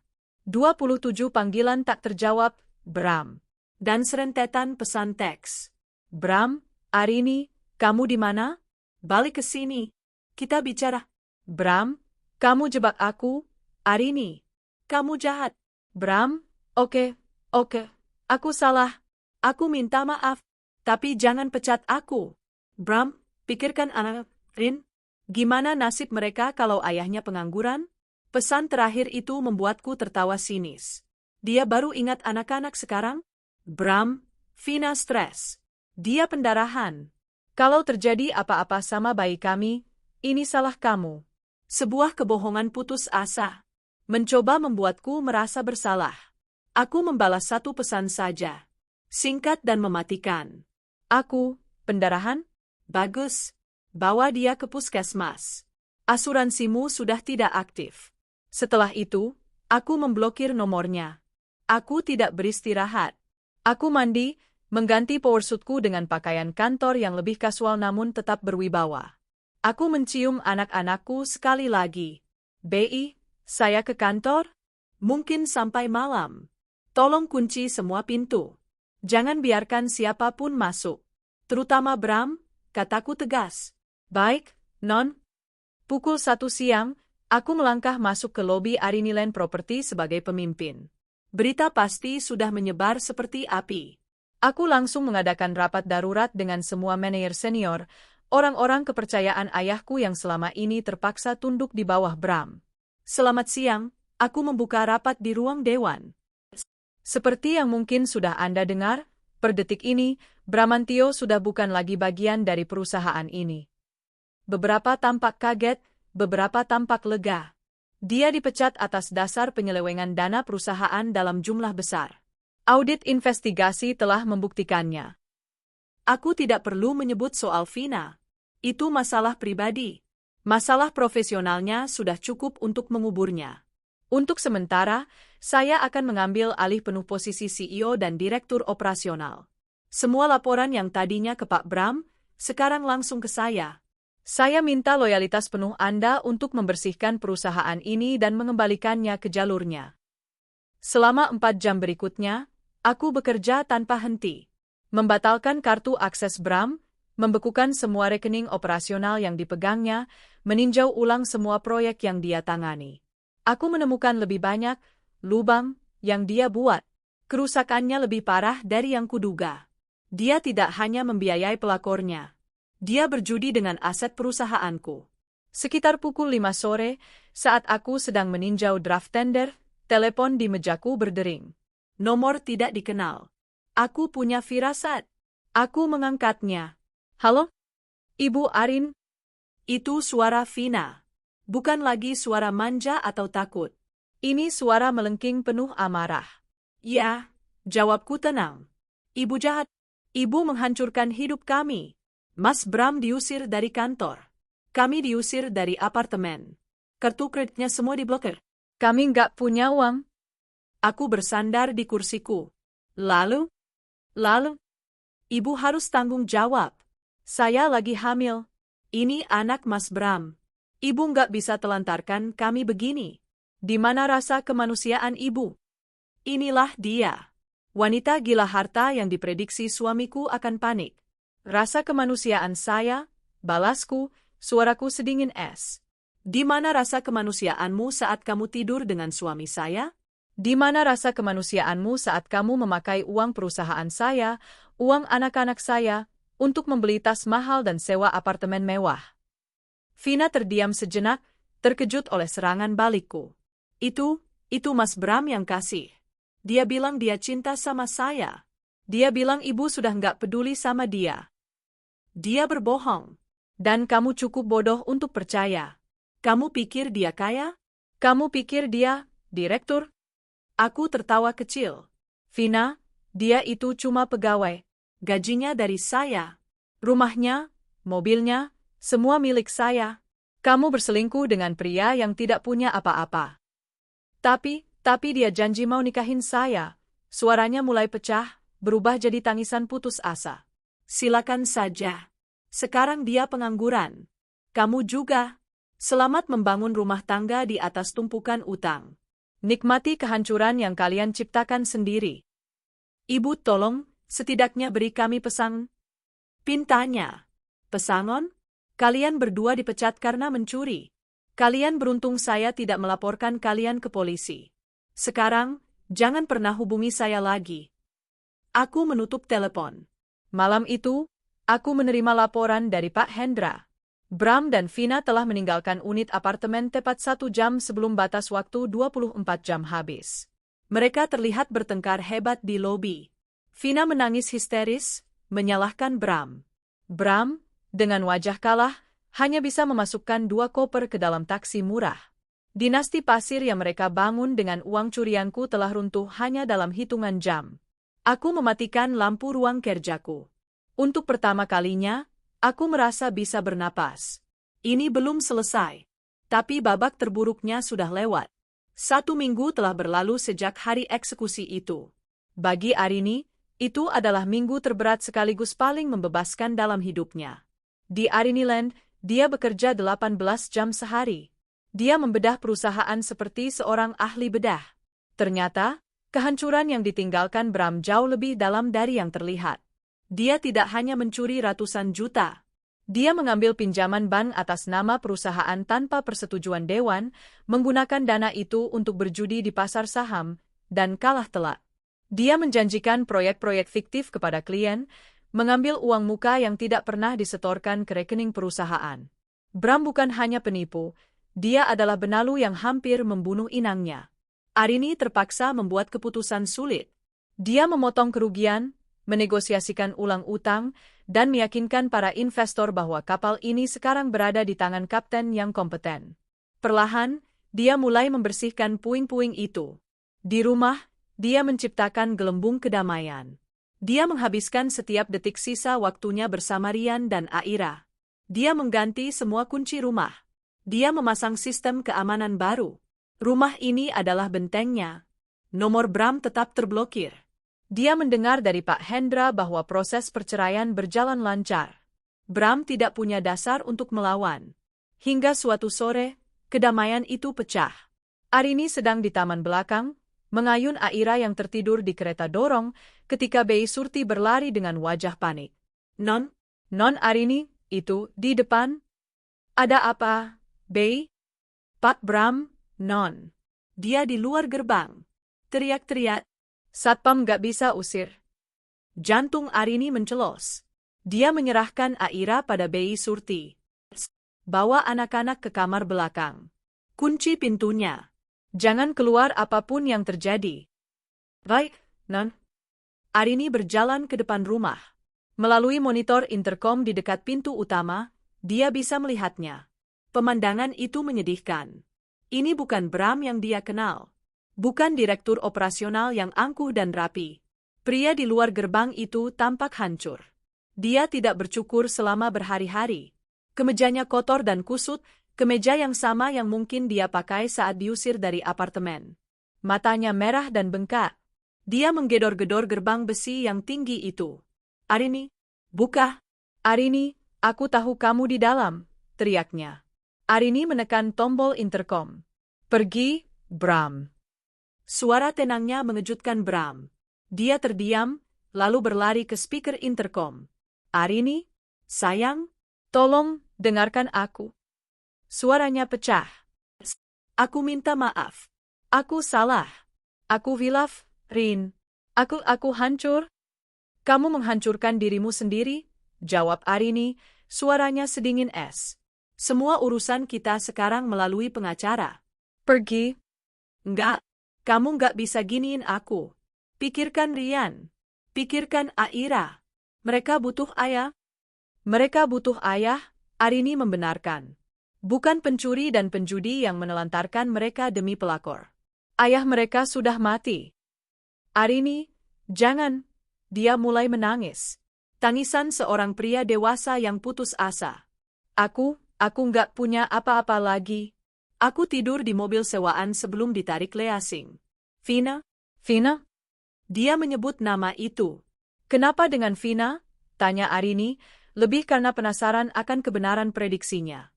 27 panggilan tak terjawab, Bram. Dan serentetan pesan teks. Bram, Arini, kamu di mana? Balik ke sini. Kita bicara. Bram, kamu jebak aku. Arini, kamu jahat. Bram, oke. Aku salah. Aku minta maaf. Tapi jangan pecat aku. Bram, pikirkan anak Rin. Gimana nasib mereka kalau ayahnya pengangguran? Pesan terakhir itu membuatku tertawa sinis. Dia baru ingat anak-anak sekarang? Bram, Vina stres. Dia pendarahan. Kalau terjadi apa-apa sama bayi kami, ini salah kamu. Sebuah kebohongan putus asa. Mencoba membuatku merasa bersalah. Aku membalas satu pesan saja. Singkat dan mematikan. Aku, pendarahan? Bagus. Bawa dia ke puskesmas. Asuransimu sudah tidak aktif. Setelah itu, aku memblokir nomornya. Aku tidak beristirahat. Aku mandi, mengganti powersuitku dengan pakaian kantor yang lebih kasual namun tetap berwibawa. Aku mencium anak-anakku sekali lagi. Bi, saya ke kantor? Mungkin sampai malam. Tolong kunci semua pintu. Jangan biarkan siapapun masuk. Terutama Bram, kataku tegas. Baik, Non. Pukul 1 siang, aku melangkah masuk ke lobi Arini Land Property sebagai pemimpin. Berita pasti sudah menyebar seperti api. Aku langsung mengadakan rapat darurat dengan semua manajer senior, orang-orang kepercayaan ayahku yang selama ini terpaksa tunduk di bawah Bram. Selamat siang, aku membuka rapat di ruang dewan. Seperti yang mungkin sudah Anda dengar, per detik ini, Bramantio sudah bukan lagi bagian dari perusahaan ini. Beberapa tampak kaget, beberapa tampak lega. Dia dipecat atas dasar penyelewengan dana perusahaan dalam jumlah besar. Audit investigasi telah membuktikannya. Aku tidak perlu menyebut soal Vina. Itu masalah pribadi. Masalah profesionalnya sudah cukup untuk menguburnya. Untuk sementara, saya akan mengambil alih penuh posisi CEO dan Direktur Operasional. Semua laporan yang tadinya ke Pak Bram, sekarang langsung ke saya. Saya minta loyalitas penuh Anda untuk membersihkan perusahaan ini dan mengembalikannya ke jalurnya. Selama 4 jam berikutnya, aku bekerja tanpa henti. Membatalkan kartu akses Bram, membekukan semua rekening operasional yang dipegangnya, meninjau ulang semua proyek yang dia tangani. Aku menemukan lebih banyak lubang yang dia buat. Kerusakannya lebih parah dari yang kuduga. Dia tidak hanya membiayai pelakornya. Dia berjudi dengan aset perusahaanku. Sekitar pukul 5 sore, saat aku sedang meninjau draft tender, Telepon di mejaku berdering. Nomor tidak dikenal. Aku punya firasat. Aku mengangkatnya. Halo? Ibu Arin? Itu suara Vina. Bukan lagi suara manja atau takut. Ini suara melengking penuh amarah. Ya, jawabku tenang. Ibu jahat. Ibu menghancurkan hidup kami. Mas Bram diusir dari kantor. Kami diusir dari apartemen. Kartu kreditnya semua diblokir. Kami nggak punya uang. Aku bersandar di kursiku. Lalu, ibu harus tanggung jawab. Saya lagi hamil. Ini anak Mas Bram. Ibu nggak bisa telantarkan kami begini. Di mana rasa kemanusiaan ibu? Inilah dia. Wanita gila harta yang diprediksi suamiku akan panik. Rasa kemanusiaan saya, balasku, suaraku sedingin es. Di mana rasa kemanusiaanmu saat kamu tidur dengan suami saya? Di mana rasa kemanusiaanmu saat kamu memakai uang perusahaan saya, uang anak-anak saya, untuk membeli tas mahal dan sewa apartemen mewah? Vina terdiam sejenak, terkejut oleh serangan balikku. Itu Mas Bram yang kasih. Dia bilang dia cinta sama saya. Dia bilang ibu sudah nggak peduli sama dia. Dia berbohong. Dan kamu cukup bodoh untuk percaya. Kamu pikir dia kaya? Kamu pikir dia direktur? Aku tertawa kecil. Vina, dia itu cuma pegawai. Gajinya dari saya. Rumahnya, mobilnya, semua milik saya. Kamu berselingkuh dengan pria yang tidak punya apa-apa. Tapi dia janji mau nikahin saya. Suaranya mulai pecah, berubah jadi tangisan putus asa. Silakan saja. Sekarang dia pengangguran. Kamu juga. Selamat membangun rumah tangga di atas tumpukan utang. Nikmati kehancuran yang kalian ciptakan sendiri. Ibu tolong, setidaknya beri kami pesangon. Pintanya. Pesangon? Kalian berdua dipecat karena mencuri. Kalian beruntung saya tidak melaporkan kalian ke polisi. Sekarang, jangan pernah hubungi saya lagi. Aku menutup telepon. Malam itu, aku menerima laporan dari Pak Hendra. Bram dan Vina telah meninggalkan unit apartemen tepat 1 jam sebelum batas waktu 24 jam habis. Mereka terlihat bertengkar hebat di lobi. Vina menangis histeris, menyalahkan Bram. Bram, dengan wajah kalah, hanya bisa memasukkan 2 koper ke dalam taksi murah. Dinasti pasir yang mereka bangun dengan uang curianku telah runtuh hanya dalam hitungan jam. Aku mematikan lampu ruang kerjaku. Untuk pertama kalinya, aku merasa bisa bernapas. Ini belum selesai. Tapi babak terburuknya sudah lewat. 1 minggu telah berlalu sejak hari eksekusi itu. Bagi Arini, itu adalah minggu terberat sekaligus paling membebaskan dalam hidupnya. Di Ariniland, dia bekerja 18 jam sehari. Dia membedah perusahaan seperti seorang ahli bedah. Ternyata, kehancuran yang ditinggalkan Bram jauh lebih dalam dari yang terlihat. Dia tidak hanya mencuri ratusan juta. Dia mengambil pinjaman bank atas nama perusahaan tanpa persetujuan dewan, menggunakan dana itu untuk berjudi di pasar saham, dan kalah telak. Dia menjanjikan proyek-proyek fiktif kepada klien, mengambil uang muka yang tidak pernah disetorkan ke rekening perusahaan. Bram bukan hanya penipu, dia adalah benalu yang hampir membunuh inangnya. Arini terpaksa membuat keputusan sulit. Dia memotong kerugian, menegosiasikan ulang utang, dan meyakinkan para investor bahwa kapal ini sekarang berada di tangan kapten yang kompeten. Perlahan, dia mulai membersihkan puing-puing itu. Di rumah, dia menciptakan gelembung kedamaian. Dia menghabiskan setiap detik sisa waktunya bersama Rian dan Aira. Dia mengganti semua kunci rumah. Dia memasang sistem keamanan baru. Rumah ini adalah bentengnya. Nomor Bram tetap terblokir. Dia mendengar dari Pak Hendra bahwa proses perceraian berjalan lancar. Bram tidak punya dasar untuk melawan. Hingga suatu sore, kedamaian itu pecah. Arini sedang di taman belakang, mengayun Aira yang tertidur di kereta dorong, ketika Bei Surti berlari dengan wajah panik. Non Arini, itu, di depan? Ada apa, Bei? Pak Bram, Non. Dia di luar gerbang. Teriak-teriak. Satpam gak bisa usir. Jantung Arini mencelos. Dia menyerahkan Aira pada Bei Surti. Bawa anak-anak ke kamar belakang. Kunci pintunya. Jangan keluar apapun yang terjadi. Baik, Non. Arini berjalan ke depan rumah. Melalui monitor interkom di dekat pintu utama, dia bisa melihatnya. Pemandangan itu menyedihkan. Ini bukan Bram yang dia kenal. Bukan direktur operasional yang angkuh dan rapi. Pria di luar gerbang itu tampak hancur. Dia tidak bercukur selama berhari-hari. Kemejanya kotor dan kusut, kemeja yang sama yang mungkin dia pakai saat diusir dari apartemen. Matanya merah dan bengkak. Dia menggedor-gedor gerbang besi yang tinggi itu. Arini, buka. Arini, aku tahu kamu di dalam, teriaknya. Arini menekan tombol interkom. Pergi, Bram. Suara tenangnya mengejutkan Bram. Dia terdiam, lalu berlari ke speaker interkom. Arini, sayang, tolong, dengarkan aku. Suaranya pecah. Aku minta maaf. Aku salah. Aku hilaf, Rin. Aku hancur. Kamu menghancurkan dirimu sendiri, jawab Arini, suaranya sedingin es. Semua urusan kita sekarang melalui pengacara. Pergi. Enggak. Kamu enggak bisa giniin aku. Pikirkan Rian. Pikirkan Aira. Mereka butuh ayah. Mereka butuh ayah, Arini membenarkan. Bukan pencuri dan penjudi yang menelantarkan mereka demi pelakor. Ayah mereka sudah mati. Arini, jangan. Dia mulai menangis. Tangisan seorang pria dewasa yang putus asa. Aku enggak punya apa-apa lagi. Aku tidur di mobil sewaan sebelum ditarik Leasing. Vina? Vina? Dia menyebut nama itu. Kenapa dengan Vina? Tanya Arini, lebih karena penasaran akan kebenaran prediksinya.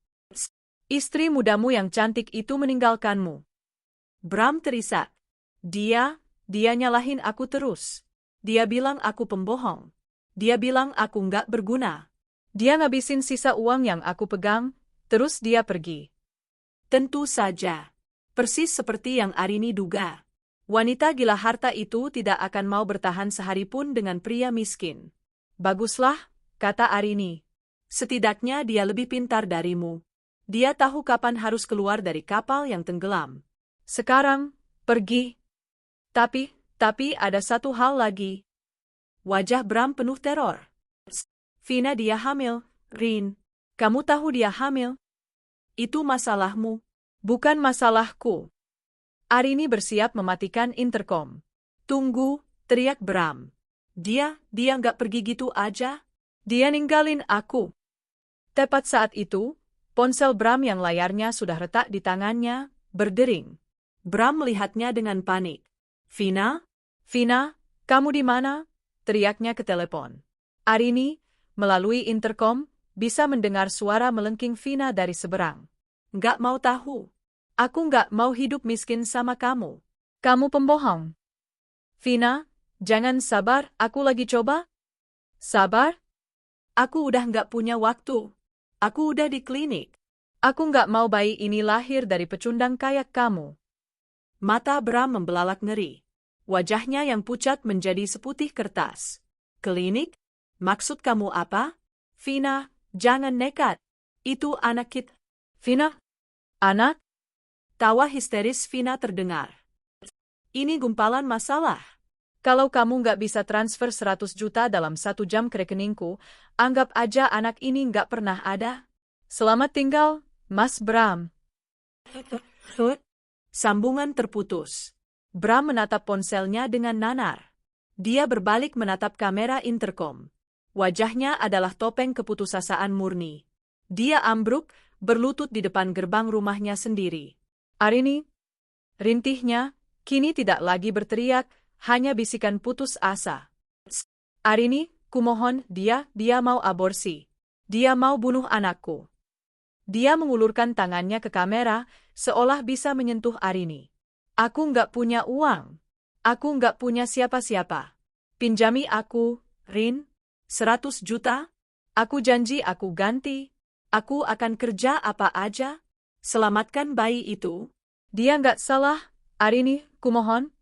Istri mudamu yang cantik itu meninggalkanmu. Bram terisak. Dia nyalahin aku terus. Dia bilang aku pembohong. Dia bilang aku nggak berguna. Dia ngabisin sisa uang yang aku pegang, terus dia pergi. Tentu saja. Persis seperti yang Arini duga. Wanita gila harta itu tidak akan mau bertahan sehari pun dengan pria miskin. Baguslah, kata Arini. Setidaknya dia lebih pintar darimu. Dia tahu kapan harus keluar dari kapal yang tenggelam. Sekarang, pergi. Tapi ada satu hal lagi. Wajah Bram penuh teror. Vina, dia hamil, Rin. Kamu tahu dia hamil? Itu masalahmu, bukan masalahku. Arini bersiap mematikan interkom. Tunggu, teriak Bram. Dia nggak pergi gitu aja. Dia ninggalin aku. Tepat saat itu, ponsel Bram yang layarnya sudah retak di tangannya, berdering. Bram melihatnya dengan panik. Vina? Vina, kamu di mana? Teriaknya ke telepon. Arini, melalui interkom, bisa mendengar suara melengking Vina dari seberang. Nggak mau tahu. Aku nggak mau hidup miskin sama kamu. Kamu pembohong. Vina, jangan sabar, aku lagi coba. Sabar? Aku udah nggak punya waktu. Aku udah di klinik. Aku nggak mau bayi ini lahir dari pecundang kayak kamu. Mata Bram membelalak ngeri. Wajahnya yang pucat menjadi seputih kertas. Klinik? Maksud kamu apa? Vina, jangan nekat. Itu anak kita. Vina? Anak? Tawa histeris Vina terdengar. Ini gumpalan masalah. Kalau kamu nggak bisa transfer 100 juta dalam 1 jam ke rekeningku, anggap aja anak ini nggak pernah ada. Selamat tinggal, Mas Bram. Sambungan terputus. Bram menatap ponselnya dengan nanar. Dia berbalik menatap kamera interkom. Wajahnya adalah topeng keputusasaan murni. Dia ambruk, berlutut di depan gerbang rumahnya sendiri. Arini? Rintihnya, kini tidak lagi berteriak, hanya bisikan putus asa. Arini, kumohon, dia mau aborsi. Dia mau bunuh anakku. Dia mengulurkan tangannya ke kamera, seolah bisa menyentuh Arini. Aku nggak punya uang. Aku nggak punya siapa-siapa. Pinjami aku, Rin, 100 juta. Aku janji aku ganti. Aku akan kerja apa aja. Selamatkan bayi itu. Dia nggak salah, Arini, kumohon.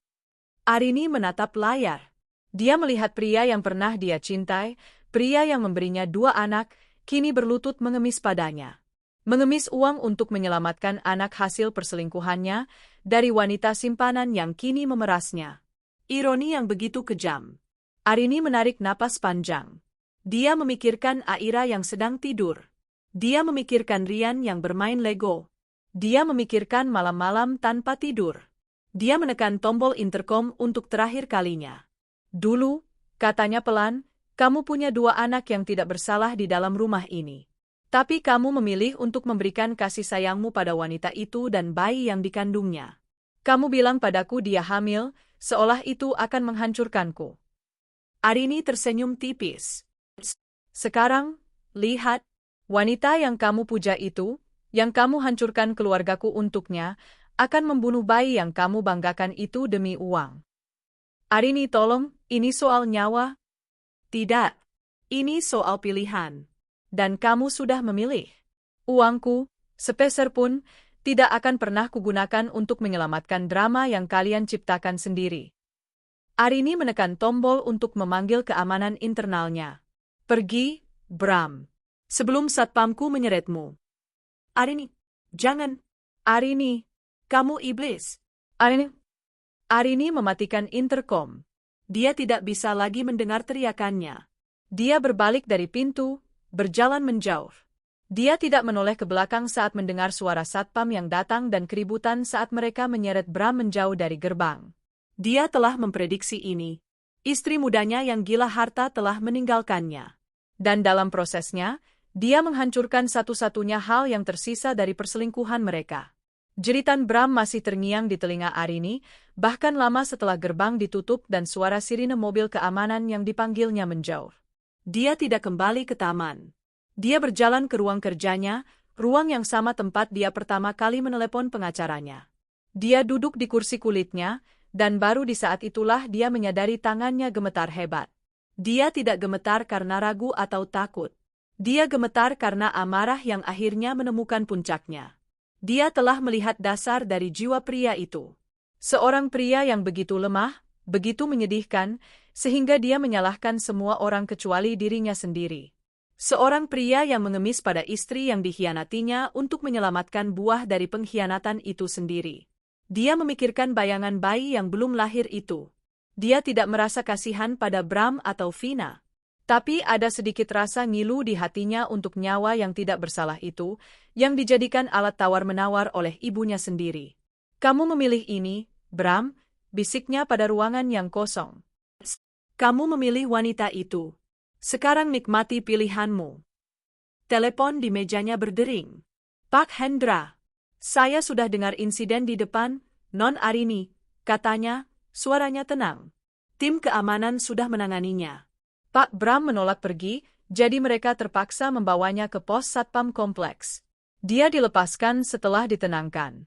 Arini menatap layar. Dia melihat pria yang pernah dia cintai, pria yang memberinya 2 anak, kini berlutut mengemis padanya. mengemis uang untuk menyelamatkan anak hasil perselingkuhannya dari wanita simpanan yang kini memerasnya. Ironi yang begitu kejam. Arini menarik napas panjang. Dia memikirkan Aira yang sedang tidur. Dia memikirkan Rian yang bermain Lego. Dia memikirkan malam-malam tanpa tidur. Dia menekan tombol interkom untuk terakhir kalinya. Dulu, katanya pelan, kamu punya 2 anak yang tidak bersalah di dalam rumah ini. Tapi kamu memilih untuk memberikan kasih sayangmu pada wanita itu dan bayi yang dikandungnya. Kamu bilang padaku dia hamil, seolah itu akan menghancurkanku. Arini tersenyum tipis. Sekarang, lihat, wanita yang kamu puja itu, yang kamu hancurkan keluargaku untuknya, akan membunuh bayi yang kamu banggakan itu demi uang. Arini, tolong, ini soal nyawa? Tidak. Ini soal pilihan. Dan kamu sudah memilih. Uangku, sepeser pun, tidak akan pernah kugunakan untuk menyelamatkan drama yang kalian ciptakan sendiri. Arini menekan tombol untuk memanggil keamanan internalnya. Pergi, Bram. Sebelum satpamku menyeretmu. Arini, jangan. Arini, kamu iblis. Arini. Arini mematikan interkom. Dia tidak bisa lagi mendengar teriakannya. Dia berbalik dari pintu, berjalan menjauh. Dia tidak menoleh ke belakang saat mendengar suara satpam yang datang dan keributan saat mereka menyeret Bram menjauh dari gerbang. Dia telah memprediksi ini. Istri mudanya yang gila harta telah meninggalkannya. Dan dalam prosesnya, dia menghancurkan satu-satunya hal yang tersisa dari perselingkuhan mereka. Jeritan Bram masih terngiang di telinga Arini, bahkan lama setelah gerbang ditutup dan suara sirine mobil keamanan yang dipanggilnya menjauh. Dia tidak kembali ke taman. Dia berjalan ke ruang kerjanya, ruang yang sama tempat dia pertama kali menelepon pengacaranya. Dia duduk di kursi kulitnya, dan baru di saat itulah dia menyadari tangannya gemetar hebat. Dia tidak gemetar karena ragu atau takut. Dia gemetar karena amarah yang akhirnya menemukan puncaknya. Dia telah melihat dasar dari jiwa pria itu. Seorang pria yang begitu lemah, begitu menyedihkan, sehingga dia menyalahkan semua orang kecuali dirinya sendiri. Seorang pria yang mengemis pada istri yang dikhianatinya untuk menyelamatkan buah dari pengkhianatan itu sendiri. Dia memikirkan bayangan bayi yang belum lahir itu. Dia tidak merasa kasihan pada Bram atau Vina. Tapi ada sedikit rasa ngilu di hatinya untuk nyawa yang tidak bersalah itu, yang dijadikan alat tawar-menawar oleh ibunya sendiri. Kamu memilih ini, Bram, bisiknya pada ruangan yang kosong. Kamu memilih wanita itu. Sekarang nikmati pilihanmu. Telepon di mejanya berdering. Pak Hendra, saya sudah dengar insiden di depan, Non Arini, katanya, suaranya tenang. Tim keamanan sudah menanganinya. Pak Bram menolak pergi, jadi mereka terpaksa membawanya ke pos satpam kompleks. Dia dilepaskan setelah ditenangkan.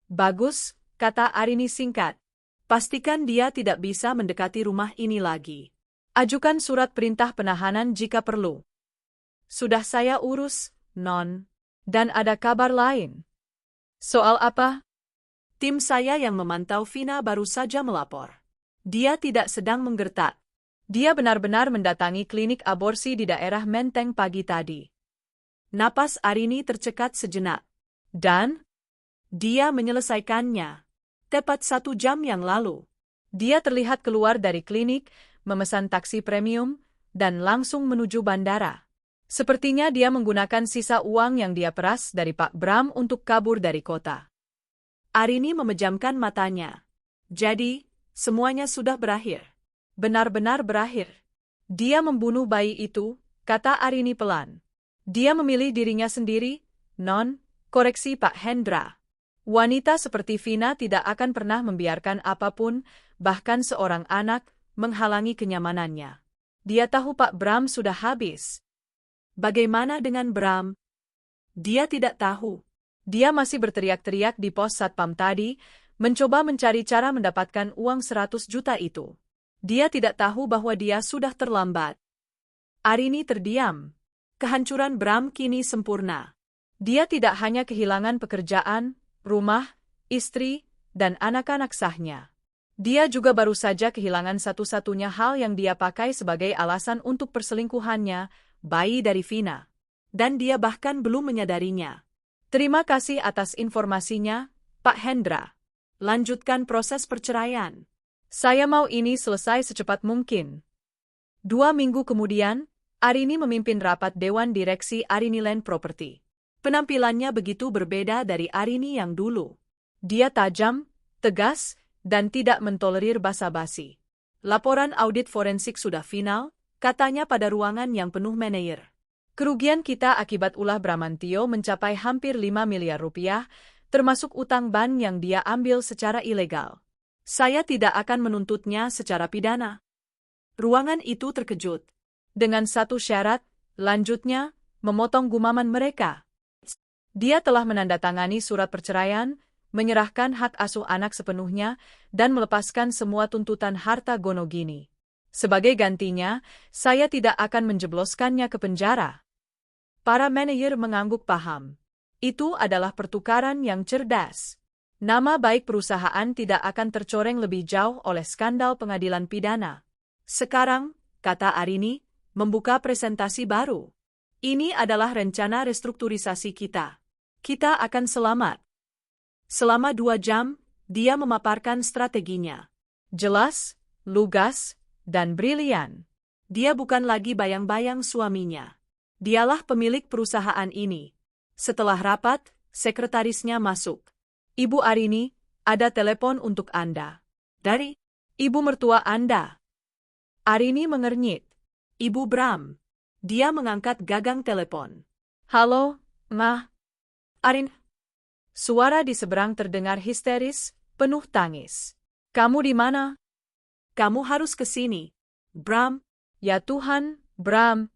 Bagus, kata Arini singkat. Pastikan dia tidak bisa mendekati rumah ini lagi. Ajukan surat perintah penahanan jika perlu. Sudah saya urus, Non. Dan ada kabar lain. Soal apa? Tim saya yang memantau Vina baru saja melapor. Dia tidak sedang menggertak. Dia benar-benar mendatangi klinik aborsi di daerah Menteng pagi tadi. Napas Arini tercekat sejenak. Dan dia menyelesaikannya. Tepat 1 jam yang lalu. Dia terlihat keluar dari klinik, memesan taksi premium, dan langsung menuju bandara. Sepertinya dia menggunakan sisa uang yang dia peras dari Pak Bram untuk kabur dari kota. Arini memejamkan matanya. Jadi, semuanya sudah berakhir. Benar-benar berakhir. Dia membunuh bayi itu, kata Arini pelan. Dia memilih dirinya sendiri, Non, koreksi Pak Hendra. Wanita seperti Vina tidak akan pernah membiarkan apapun, bahkan seorang anak, menghalangi kenyamanannya. Dia tahu Pak Bram sudah habis. Bagaimana dengan Bram? Dia tidak tahu. Dia masih berteriak-teriak di pos satpam tadi, mencoba mencari cara mendapatkan uang 100 juta itu. Dia tidak tahu bahwa dia sudah terlambat. Arini terdiam. Kehancuran Bram kini sempurna. Dia tidak hanya kehilangan pekerjaan, rumah, istri, dan anak-anak sahnya. Dia juga baru saja kehilangan satu-satunya hal yang dia pakai sebagai alasan untuk perselingkuhannya, bayi dari Vina. dan dia bahkan belum menyadarinya. Terima kasih atas informasinya, Pak Hendra. Lanjutkan proses perceraian. Saya mau ini selesai secepat mungkin. 2 minggu kemudian, Arini memimpin rapat Dewan Direksi Arini Land Property. Penampilannya begitu berbeda dari Arini yang dulu. Dia tajam, tegas, dan tidak mentolerir basa-basi. Laporan audit forensik sudah final, katanya pada ruangan yang penuh manajer. Kerugian kita akibat ulah Bramantio mencapai hampir 5 miliar rupiah, termasuk utang bank yang dia ambil secara ilegal. Saya tidak akan menuntutnya secara pidana. Ruangan itu terkejut. Dengan satu syarat, lanjutnya, memotong gumaman mereka. Dia telah menandatangani surat perceraian, menyerahkan hak asuh anak sepenuhnya, dan melepaskan semua tuntutan harta Gonogini. Sebagai gantinya, saya tidak akan menjebloskannya ke penjara. Para manajer mengangguk paham. Itu adalah pertukaran yang cerdas. Nama baik perusahaan tidak akan tercoreng lebih jauh oleh skandal pengadilan pidana. Sekarang, kata Arini, membuka presentasi baru. Ini adalah rencana restrukturisasi kita. Kita akan selamat. Selama 2 jam, dia memaparkan strateginya. Jelas, lugas, dan brilian. Dia bukan lagi bayang-bayang suaminya. Dialah pemilik perusahaan ini. Setelah rapat, sekretarisnya masuk. Ibu Arini, ada telepon untuk Anda. Dari ibu mertua Anda. Arini mengernyit. Ibu Bram. Dia mengangkat gagang telepon. Halo, Ma. Arin. Suara di seberang terdengar histeris, penuh tangis. Kamu di mana? Kamu harus ke sini. Bram. Ya Tuhan, Bram.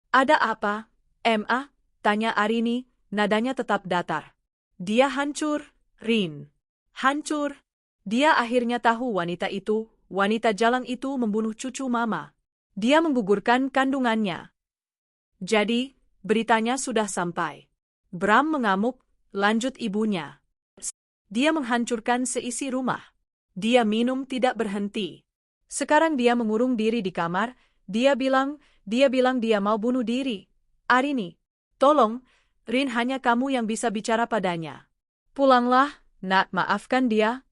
Ada apa, Ma? Tanya Arini, nadanya tetap datar. Dia hancur, Rin. Hancur. Dia akhirnya tahu wanita jalang itu membunuh cucu Mama. Dia menggugurkan kandungannya. Jadi, beritanya sudah sampai. Bram mengamuk. Lanjut ibunya. Dia menghancurkan seisi rumah. Dia minum tidak berhenti. Sekarang dia mengurung diri di kamar. Dia bilang dia mau bunuh diri. Arini, tolong, Rin hanya kamu yang bisa bicara padanya. Pulanglah, Nak, maafkan dia.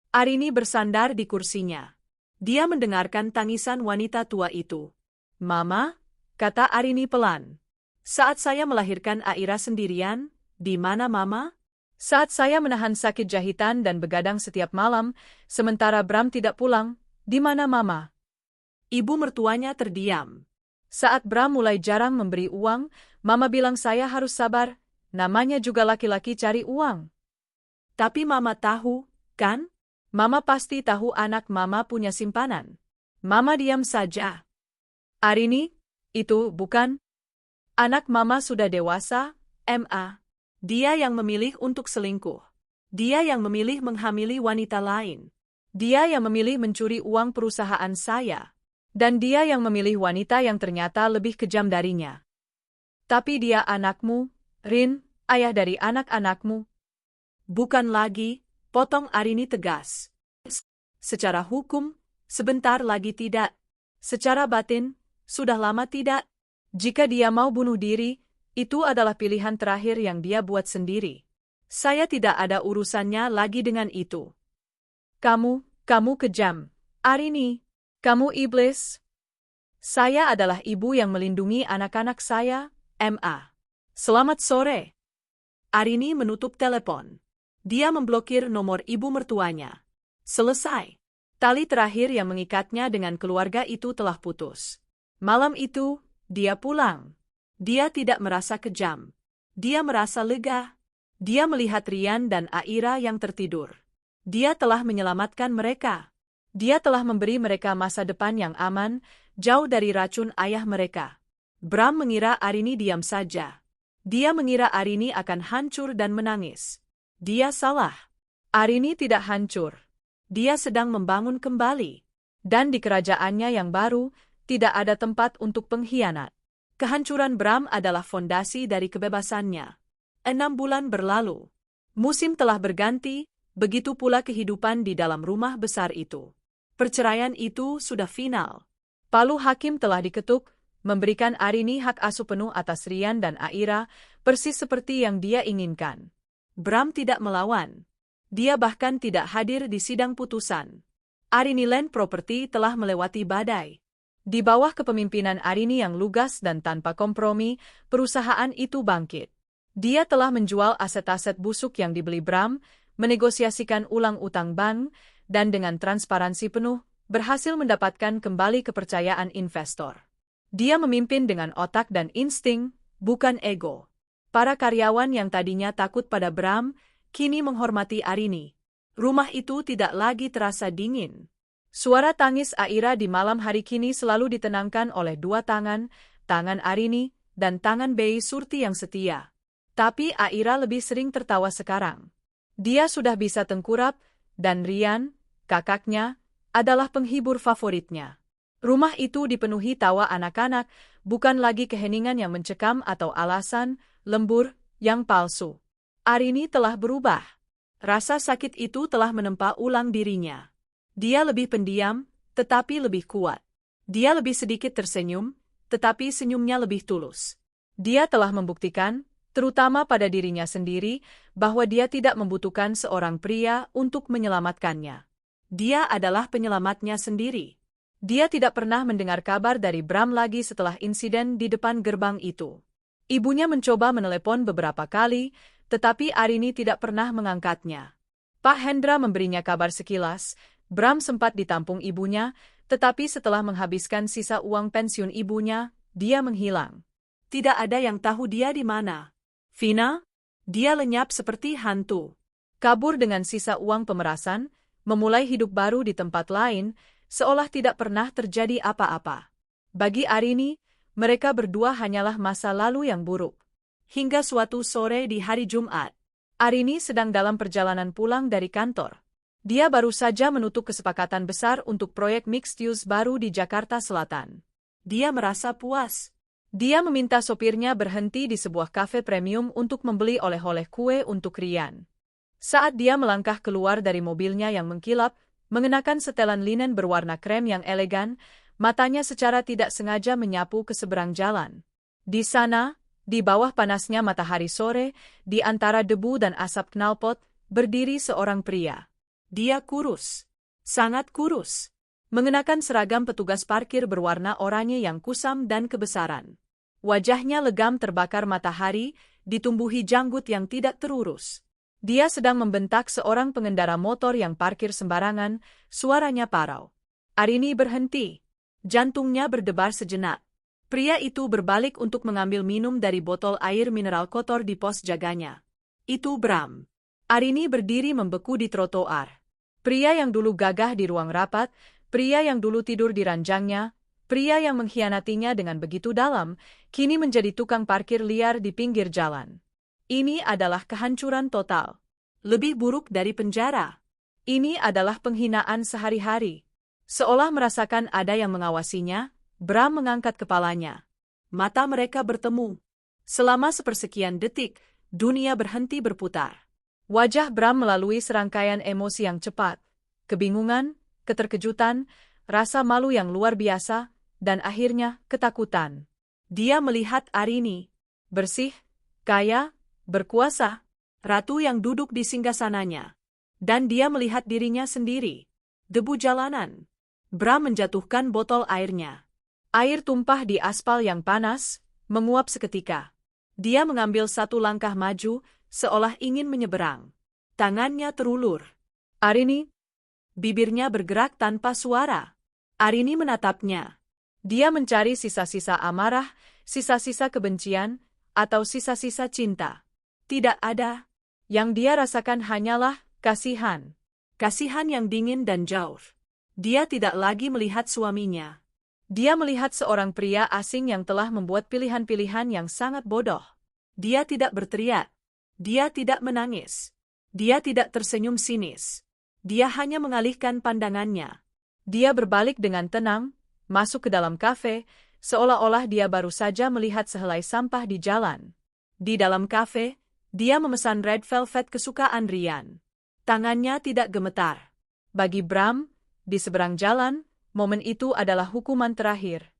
Arini bersandar di kursinya. Dia mendengarkan tangisan wanita tua itu. Mama, kata Arini pelan. Saat saya melahirkan Aira sendirian, di mana Mama? Saat saya menahan sakit jahitan dan begadang setiap malam, sementara Bram tidak pulang, di mana Mama? Ibu mertuanya terdiam. Saat Bram mulai jarang memberi uang, Mama bilang saya harus sabar, namanya juga laki-laki cari uang. Tapi Mama tahu, kan? Mama pasti tahu anak Mama punya simpanan. Mama diam saja. Arini, itu bukan? Anak Mama sudah dewasa, Ma. Dia yang memilih untuk selingkuh. Dia yang memilih menghamili wanita lain. Dia yang memilih mencuri uang perusahaan saya. Dan dia yang memilih wanita yang ternyata lebih kejam darinya. Tapi dia anakmu, Rin, ayah dari anak-anakmu. Bukan lagi, potong Arini tegas. Secara hukum, sebentar lagi tidak. Secara batin, sudah lama tidak. Jika dia mau bunuh diri, itu adalah pilihan terakhir yang dia buat sendiri. Saya tidak ada urusannya lagi dengan itu. Kamu kejam. Arini, kamu iblis. Saya adalah ibu yang melindungi anak-anak saya, Ma. Selamat sore. Arini menutup telepon. Dia memblokir nomor ibu mertuanya. Selesai. Tali terakhir yang mengikatnya dengan keluarga itu telah putus. Malam itu, dia pulang. Dia tidak merasa kejam. Dia merasa lega. Dia melihat Rian dan Aira yang tertidur. Dia telah menyelamatkan mereka. Dia telah memberi mereka masa depan yang aman, jauh dari racun ayah mereka. Bram mengira Arini diam saja. Dia mengira Arini akan hancur dan menangis. Dia salah. Arini tidak hancur. Dia sedang membangun kembali. Dan di kerajaannya yang baru, tidak ada tempat untuk pengkhianat. Kehancuran Bram adalah fondasi dari kebebasannya. 6 bulan berlalu. Musim telah berganti, begitu pula kehidupan di dalam rumah besar itu. Perceraian itu sudah final. Palu hakim telah diketuk, memberikan Arini hak asuh penuh atas Rian dan Aira, persis seperti yang dia inginkan. Bram tidak melawan. Dia bahkan tidak hadir di sidang putusan. Arini Land Property telah melewati badai. Di bawah kepemimpinan Arini yang lugas dan tanpa kompromi, perusahaan itu bangkit. Dia telah menjual aset-aset busuk yang dibeli Bram, menegosiasikan ulang utang bank, dan dengan transparansi penuh, berhasil mendapatkan kembali kepercayaan investor. Dia memimpin dengan otak dan insting, bukan ego. Para karyawan yang tadinya takut pada Bram, kini menghormati Arini. Rumah itu tidak lagi terasa dingin. Suara tangis Aira di malam hari kini selalu ditenangkan oleh dua tangan Arini, dan tangan Bei Surti yang setia. Tapi Aira lebih sering tertawa sekarang. Dia sudah bisa tengkurap, dan Rian, kakaknya, adalah penghibur favoritnya. Rumah itu dipenuhi tawa anak-anak, bukan lagi keheningan yang mencekam atau alasan lembur yang palsu. Arini telah berubah. Rasa sakit itu telah menempa ulang dirinya. Dia lebih pendiam, tetapi lebih kuat. Dia lebih sedikit tersenyum, tetapi senyumnya lebih tulus. Dia telah membuktikan, terutama pada dirinya sendiri, bahwa dia tidak membutuhkan seorang pria untuk menyelamatkannya. Dia adalah penyelamatnya sendiri. Dia tidak pernah mendengar kabar dari Bram lagi setelah insiden di depan gerbang itu. Ibunya mencoba menelepon beberapa kali, tetapi Arini tidak pernah mengangkatnya. Pak Hendra memberinya kabar sekilas, Bram sempat ditampung ibunya, tetapi setelah menghabiskan sisa uang pensiun ibunya, dia menghilang. Tidak ada yang tahu dia di mana. Vina? Dia lenyap seperti hantu. Kabur dengan sisa uang pemerasan, memulai hidup baru di tempat lain, seolah tidak pernah terjadi apa-apa. Bagi Arini, mereka berdua hanyalah masa lalu yang buruk. Hingga suatu sore di hari Jumat, Arini sedang dalam perjalanan pulang dari kantor. Dia baru saja menutup kesepakatan besar untuk proyek mixed use baru di Jakarta Selatan. Dia merasa puas. Dia meminta sopirnya berhenti di sebuah kafe premium untuk membeli oleh-oleh kue untuk Rian. Saat dia melangkah keluar dari mobilnya yang mengkilap, mengenakan setelan linen berwarna krem yang elegan, matanya secara tidak sengaja menyapu ke seberang jalan. Di sana, di bawah panasnya matahari sore, di antara debu dan asap knalpot, berdiri seorang pria. Dia kurus. Sangat kurus. Mengenakan seragam petugas parkir berwarna oranye yang kusam dan kebesaran. Wajahnya legam terbakar matahari, ditumbuhi janggut yang tidak terurus. Dia sedang membentak seorang pengendara motor yang parkir sembarangan, suaranya parau. Arini berhenti. Jantungnya berdebar sejenak. Pria itu berbalik untuk mengambil minum dari botol air mineral kotor di pos jaganya. Itu Bram. Arini berdiri membeku di trotoar. Pria yang dulu gagah di ruang rapat, pria yang dulu tidur di ranjangnya, pria yang mengkhianatinya dengan begitu dalam, kini menjadi tukang parkir liar di pinggir jalan. Ini adalah kehancuran total. Lebih buruk dari penjara. Ini adalah penghinaan sehari-hari. Seolah merasakan ada yang mengawasinya, Bram mengangkat kepalanya. Mata mereka bertemu. Selama sepersekian detik, dunia berhenti berputar. Wajah Bram melalui serangkaian emosi yang cepat. Kebingungan, keterkejutan, rasa malu yang luar biasa, dan akhirnya ketakutan. Dia melihat Arini. Bersih, kaya, berkuasa, ratu yang duduk di singgasananya. Dan dia melihat dirinya sendiri. Debu jalanan. Bram menjatuhkan botol airnya. Air tumpah di aspal yang panas, menguap seketika. Dia mengambil satu langkah maju, seolah ingin menyeberang. Tangannya terulur. Arini. Bibirnya bergerak tanpa suara. Arini menatapnya. Dia mencari sisa-sisa amarah, sisa-sisa kebencian, atau sisa-sisa cinta. Tidak ada. Yang dia rasakan hanyalah kasihan. Kasihan yang dingin dan jauh. Dia tidak lagi melihat suaminya. Dia melihat seorang pria asing yang telah membuat pilihan-pilihan yang sangat bodoh. Dia tidak berteriak. Dia tidak menangis. Dia tidak tersenyum sinis. Dia hanya mengalihkan pandangannya. Dia berbalik dengan tenang, masuk ke dalam kafe, seolah-olah dia baru saja melihat sehelai sampah di jalan. Di dalam kafe, dia memesan red velvet kesukaan Rian. Tangannya tidak gemetar. Bagi Bram, di seberang jalan, momen itu adalah hukuman terakhir.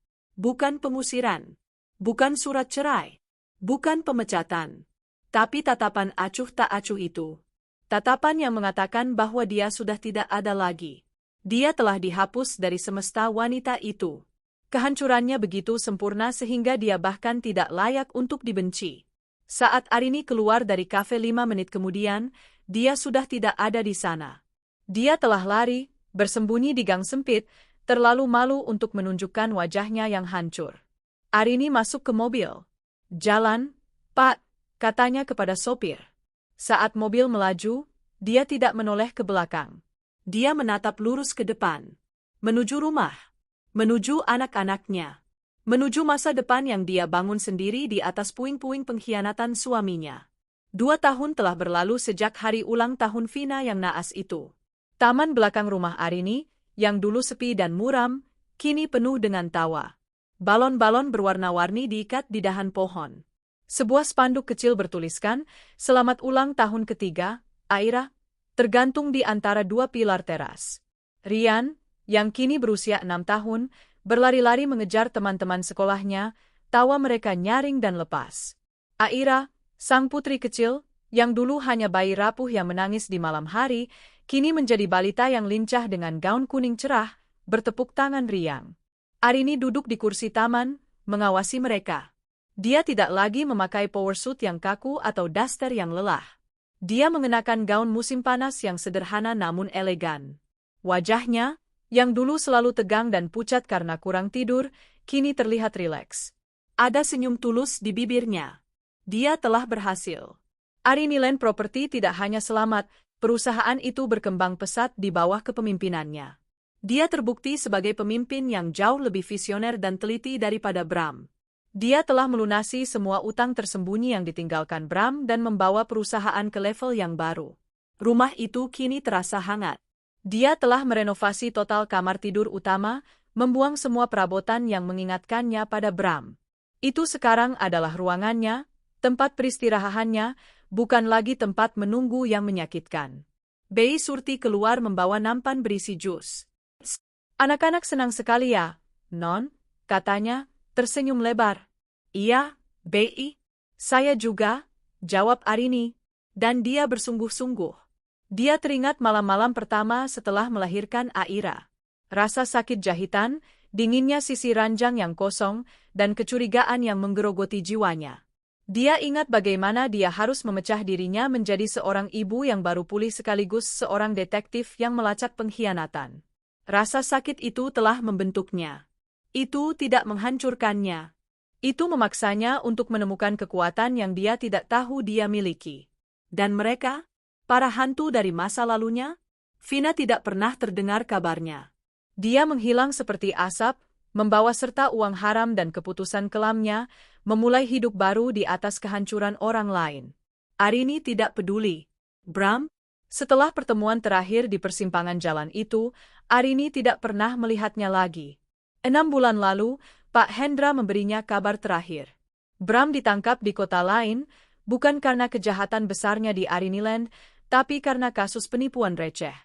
Bukan pengusiran. Bukan surat cerai. Bukan pemecatan. Tapi tatapan acuh tak acuh itu. Tatapan yang mengatakan bahwa dia sudah tidak ada lagi. Dia telah dihapus dari semesta wanita itu. Kehancurannya begitu sempurna sehingga dia bahkan tidak layak untuk dibenci. Saat Arini keluar dari kafe 5 menit kemudian, dia sudah tidak ada di sana. Dia telah lari, bersembunyi di gang sempit, terlalu malu untuk menunjukkan wajahnya yang hancur. Arini masuk ke mobil. Jalan, Pak, katanya kepada sopir. Saat mobil melaju, dia tidak menoleh ke belakang. Dia menatap lurus ke depan. Menuju rumah. Menuju anak-anaknya. Menuju masa depan yang dia bangun sendiri di atas puing-puing pengkhianatan suaminya. 2 tahun telah berlalu sejak hari ulang tahun Vina yang naas itu. Taman belakang rumah Arini, yang dulu sepi dan muram, kini penuh dengan tawa. Balon-balon berwarna-warni diikat di dahan pohon. Sebuah spanduk kecil bertuliskan, "Selamat ulang tahun ketiga, Aira," tergantung di antara 2 pilar teras. Rian, yang kini berusia 6 tahun, berlari-lari mengejar teman-teman sekolahnya, tawa mereka nyaring dan lepas. Aira, sang putri kecil, yang dulu hanya bayi rapuh yang menangis di malam hari, kini menjadi balita yang lincah dengan gaun kuning cerah, bertepuk tangan riang. Arini duduk di kursi taman, mengawasi mereka. Dia tidak lagi memakai power suit yang kaku atau daster yang lelah. Dia mengenakan gaun musim panas yang sederhana namun elegan. Wajahnya, yang dulu selalu tegang dan pucat karena kurang tidur, kini terlihat rileks. Ada senyum tulus di bibirnya. Dia telah berhasil. Arini Land Property tidak hanya selamat, perusahaan itu berkembang pesat di bawah kepemimpinannya. Dia terbukti sebagai pemimpin yang jauh lebih visioner dan teliti daripada Bram. Dia telah melunasi semua utang tersembunyi yang ditinggalkan Bram dan membawa perusahaan ke level yang baru. Rumah itu kini terasa hangat. Dia telah merenovasi total kamar tidur utama, membuang semua perabotan yang mengingatkannya pada Bram. Itu sekarang adalah ruangannya, tempat peristirahatannya, bukan lagi tempat menunggu yang menyakitkan. Bei Surti keluar membawa nampan berisi jus. "Anak-anak senang sekali ya, Non?" katanya, tersenyum lebar. "Iya, Bei. Saya juga," jawab Arini, dan dia bersungguh-sungguh. Dia teringat malam-malam pertama setelah melahirkan Aira. Rasa sakit jahitan, dinginnya sisi ranjang yang kosong, dan kecurigaan yang menggerogoti jiwanya. Dia ingat bagaimana dia harus memecah dirinya menjadi seorang ibu yang baru pulih sekaligus seorang detektif yang melacak pengkhianatan. Rasa sakit itu telah membentuknya. Itu tidak menghancurkannya. Itu memaksanya untuk menemukan kekuatan yang dia tidak tahu dia miliki. Dan mereka? Para hantu dari masa lalunya? Vina tidak pernah terdengar kabarnya. Dia menghilang seperti asap, membawa serta uang haram dan keputusan kelamnya, memulai hidup baru di atas kehancuran orang lain. Arini tidak peduli. Bram? Setelah pertemuan terakhir di persimpangan jalan itu, Arini tidak pernah melihatnya lagi. 6 bulan lalu, Pak Hendra memberinya kabar terakhir. Bram ditangkap di kota lain, bukan karena kejahatan besarnya di Arini Land, tapi karena kasus penipuan receh.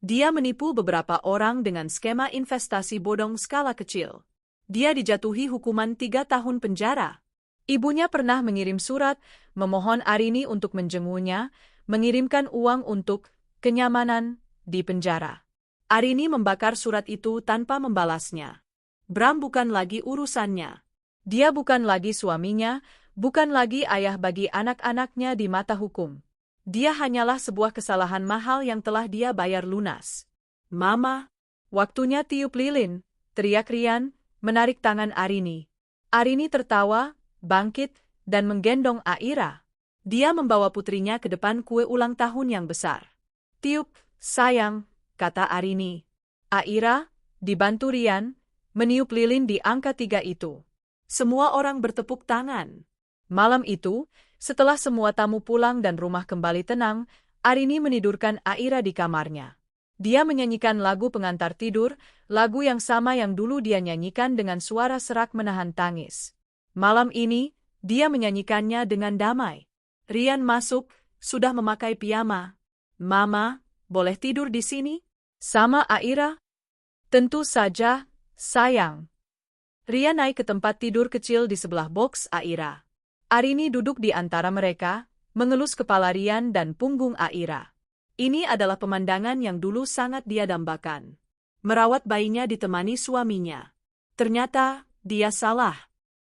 Dia menipu beberapa orang dengan skema investasi bodong skala kecil. Dia dijatuhi hukuman 3 tahun penjara. Ibunya pernah mengirim surat, memohon Arini untuk menjenguknya, mengirimkan uang untuk kenyamanan di penjara. Arini membakar surat itu tanpa membalasnya. Bram bukan lagi urusannya. Dia bukan lagi suaminya, bukan lagi ayah bagi anak-anaknya di mata hukum. Dia hanyalah sebuah kesalahan mahal yang telah dia bayar lunas. "Mama, waktunya tiup lilin," teriak Rian, menarik tangan Arini. Arini tertawa, bangkit, dan menggendong Aira. Dia membawa putrinya ke depan kue ulang tahun yang besar. "Tiup, sayang," kata Arini. Aira, dibantu Rian, meniup lilin di angka 3 itu. Semua orang bertepuk tangan. Malam itu, setelah semua tamu pulang dan rumah kembali tenang, Arini menidurkan Aira di kamarnya. Dia menyanyikan lagu pengantar tidur, lagu yang sama yang dulu dia nyanyikan dengan suara serak menahan tangis. Malam ini, dia menyanyikannya dengan damai. Rian masuk, sudah memakai piyama. "Mama, boleh tidur di sini?" "Sama Aira?" "Tentu saja, sayang." Rian naik ke tempat tidur kecil di sebelah boks Aira. Arini duduk di antara mereka, mengelus kepala Rian dan punggung Aira. Ini adalah pemandangan yang dulu sangat dia dambakan. Merawat bayinya ditemani suaminya. Ternyata, dia salah.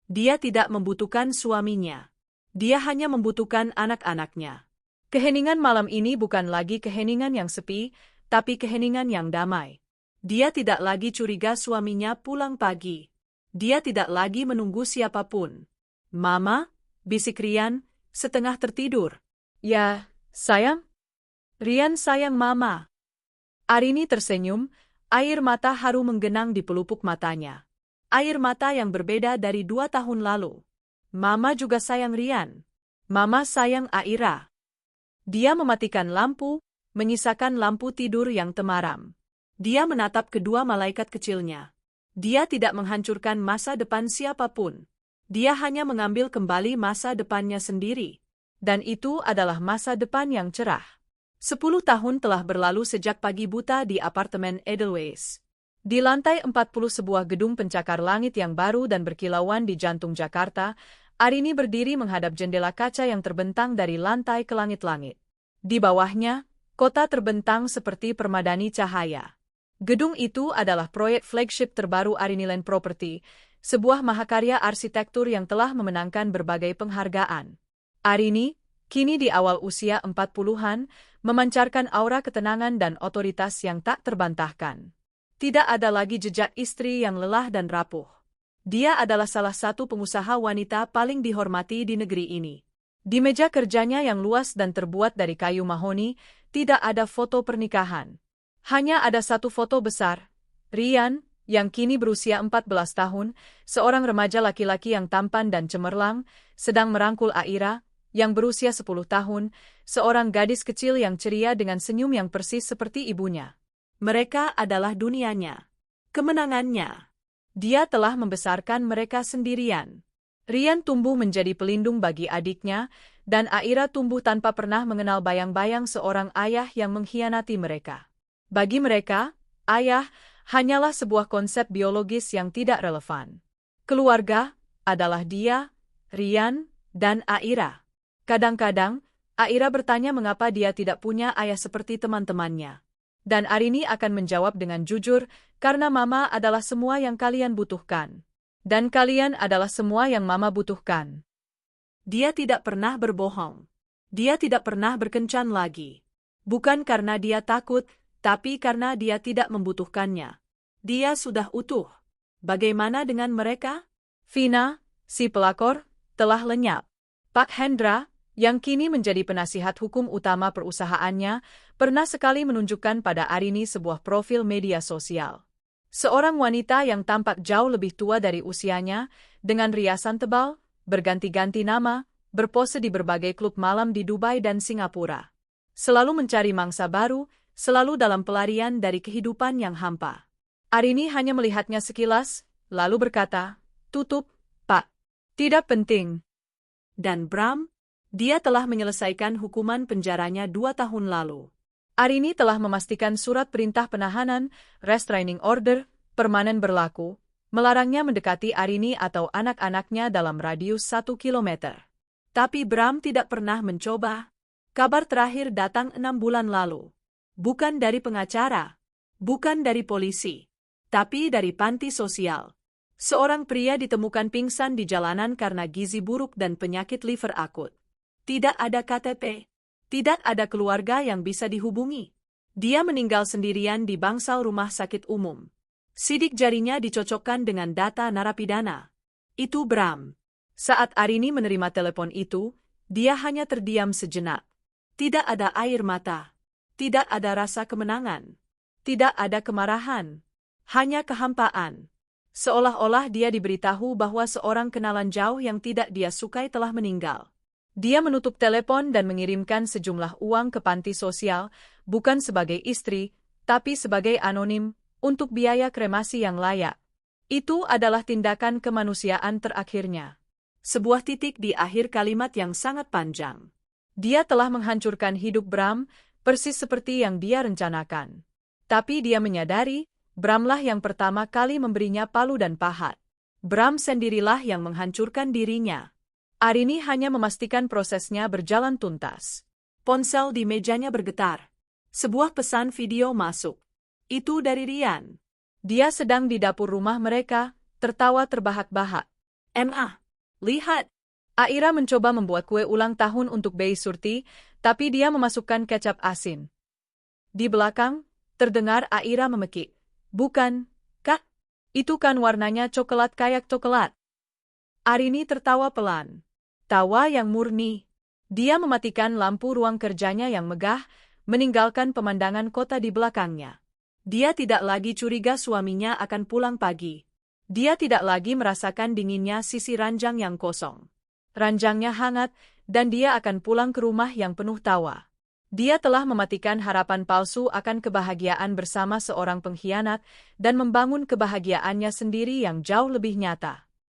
Dia tidak membutuhkan suaminya. Dia hanya membutuhkan anak-anaknya. Keheningan malam ini bukan lagi keheningan yang sepi, tapi keheningan yang damai. Dia tidak lagi curiga suaminya pulang pagi. Dia tidak lagi menunggu siapapun. "Mama," bisik Rian, setengah tertidur. "Ya, sayang?" "Rian sayang Mama." Arini tersenyum, air mata haru menggenang di pelupuk matanya. Air mata yang berbeda dari 2 tahun lalu. "Mama juga sayang Rian. Mama sayang Aira." Dia mematikan lampu, menyisakan lampu tidur yang temaram. Dia menatap kedua malaikat kecilnya. Dia tidak menghancurkan masa depan siapapun. Dia hanya mengambil kembali masa depannya sendiri. Dan itu adalah masa depan yang cerah. 10 tahun telah berlalu sejak pagi buta di apartemen Edelweiss. Di lantai 40 sebuah gedung pencakar langit yang baru dan berkilauan di jantung Jakarta, Arini berdiri menghadap jendela kaca yang terbentang dari lantai ke langit-langit. Di bawahnya, kota terbentang seperti permadani cahaya. Gedung itu adalah proyek flagship terbaru Arini Land Property, sebuah mahakarya arsitektur yang telah memenangkan berbagai penghargaan. Arini, kini di awal usia 40-an, memancarkan aura ketenangan dan otoritas yang tak terbantahkan. Tidak ada lagi jejak istri yang lelah dan rapuh. Dia adalah salah satu pengusaha wanita paling dihormati di negeri ini. Di meja kerjanya yang luas dan terbuat dari kayu mahoni, tidak ada foto pernikahan. Hanya ada satu foto besar. Rian, yang kini berusia 14 tahun, seorang remaja laki-laki yang tampan dan cemerlang, sedang merangkul Aira, yang berusia 10 tahun, seorang gadis kecil yang ceria dengan senyum yang persis seperti ibunya. Mereka adalah dunianya. Kemenangannya. Dia telah membesarkan mereka sendirian. Rian tumbuh menjadi pelindung bagi adiknya, dan Aira tumbuh tanpa pernah mengenal bayang-bayang seorang ayah yang mengkhianati mereka. Bagi mereka, ayah hanyalah sebuah konsep biologis yang tidak relevan. Keluarga adalah dia, Rian, dan Aira. Kadang-kadang, Aira bertanya mengapa dia tidak punya ayah seperti teman-temannya. Dan Arini akan menjawab dengan jujur, karena Mama adalah semua yang kalian butuhkan. Dan kalian adalah semua yang Mama butuhkan. Dia tidak pernah berbohong. Dia tidak pernah berkencan lagi. Bukan karena dia takut, tapi karena dia tidak membutuhkannya. Dia sudah utuh. Bagaimana dengan mereka? Vina, si pelakor, telah lenyap. Pak Hendra, yang kini menjadi penasihat hukum utama perusahaannya, pernah sekali menunjukkan pada Arini sebuah profil media sosial. Seorang wanita yang tampak jauh lebih tua dari usianya, dengan riasan tebal, berganti-ganti nama, berpose di berbagai klub malam di Dubai dan Singapura. Selalu mencari mangsa baru, selalu dalam pelarian dari kehidupan yang hampa. Arini hanya melihatnya sekilas, lalu berkata, "Tutup, Pak. Tidak penting." Dan Bram, dia telah menyelesaikan hukuman penjaranya 2 tahun lalu. Arini telah memastikan surat perintah penahanan, restraining order, permanen berlaku, melarangnya mendekati Arini atau anak-anaknya dalam radius 1 kilometer. Tapi Bram tidak pernah mencoba. Kabar terakhir datang 6 bulan lalu. Bukan dari pengacara, bukan dari polisi, tapi dari panti sosial. Seorang pria ditemukan pingsan di jalanan karena gizi buruk dan penyakit liver akut. Tidak ada KTP, tidak ada keluarga yang bisa dihubungi. Dia meninggal sendirian di bangsal rumah sakit umum. Sidik jarinya dicocokkan dengan data narapidana. Itu Bram. Saat Arini menerima telepon itu, dia hanya terdiam sejenak. Tidak ada air mata. Tidak ada rasa kemenangan. Tidak ada kemarahan. Hanya kehampaan. Seolah-olah dia diberitahu bahwa seorang kenalan jauh yang tidak dia sukai telah meninggal. Dia menutup telepon dan mengirimkan sejumlah uang ke panti sosial, bukan sebagai istri, tapi sebagai anonim, untuk biaya kremasi yang layak. Itu adalah tindakan kemanusiaan terakhirnya. Sebuah titik di akhir kalimat yang sangat panjang. Dia telah menghancurkan hidup Bram, persis seperti yang dia rencanakan. Tapi dia menyadari, Bramlah yang pertama kali memberinya palu dan pahat. Bram sendirilah yang menghancurkan dirinya. Arini hanya memastikan prosesnya berjalan tuntas. Ponsel di mejanya bergetar. Sebuah pesan video masuk. Itu dari Rian. Dia sedang di dapur rumah mereka, tertawa terbahak-bahak. "Ma, lihat." Aira mencoba membuat kue ulang tahun untuk Bei Surti, tapi dia memasukkan kecap asin. Di belakang, terdengar Aira memekik. "Bukan, Kak. Itu kan warnanya coklat kayak coklat." Arini tertawa pelan. Tawa yang murni. Dia mematikan lampu ruang kerjanya yang megah, meninggalkan pemandangan kota di belakangnya. Dia tidak lagi curiga suaminya akan pulang pagi. Dia tidak lagi merasakan dinginnya sisi ranjang yang kosong. Ranjangnya hangat, dan dia akan pulang ke rumah yang penuh tawa. Dia telah mematikan harapan palsu akan kebahagiaan bersama seorang pengkhianat dan membangun kebahagiaannya sendiri yang jauh lebih nyata.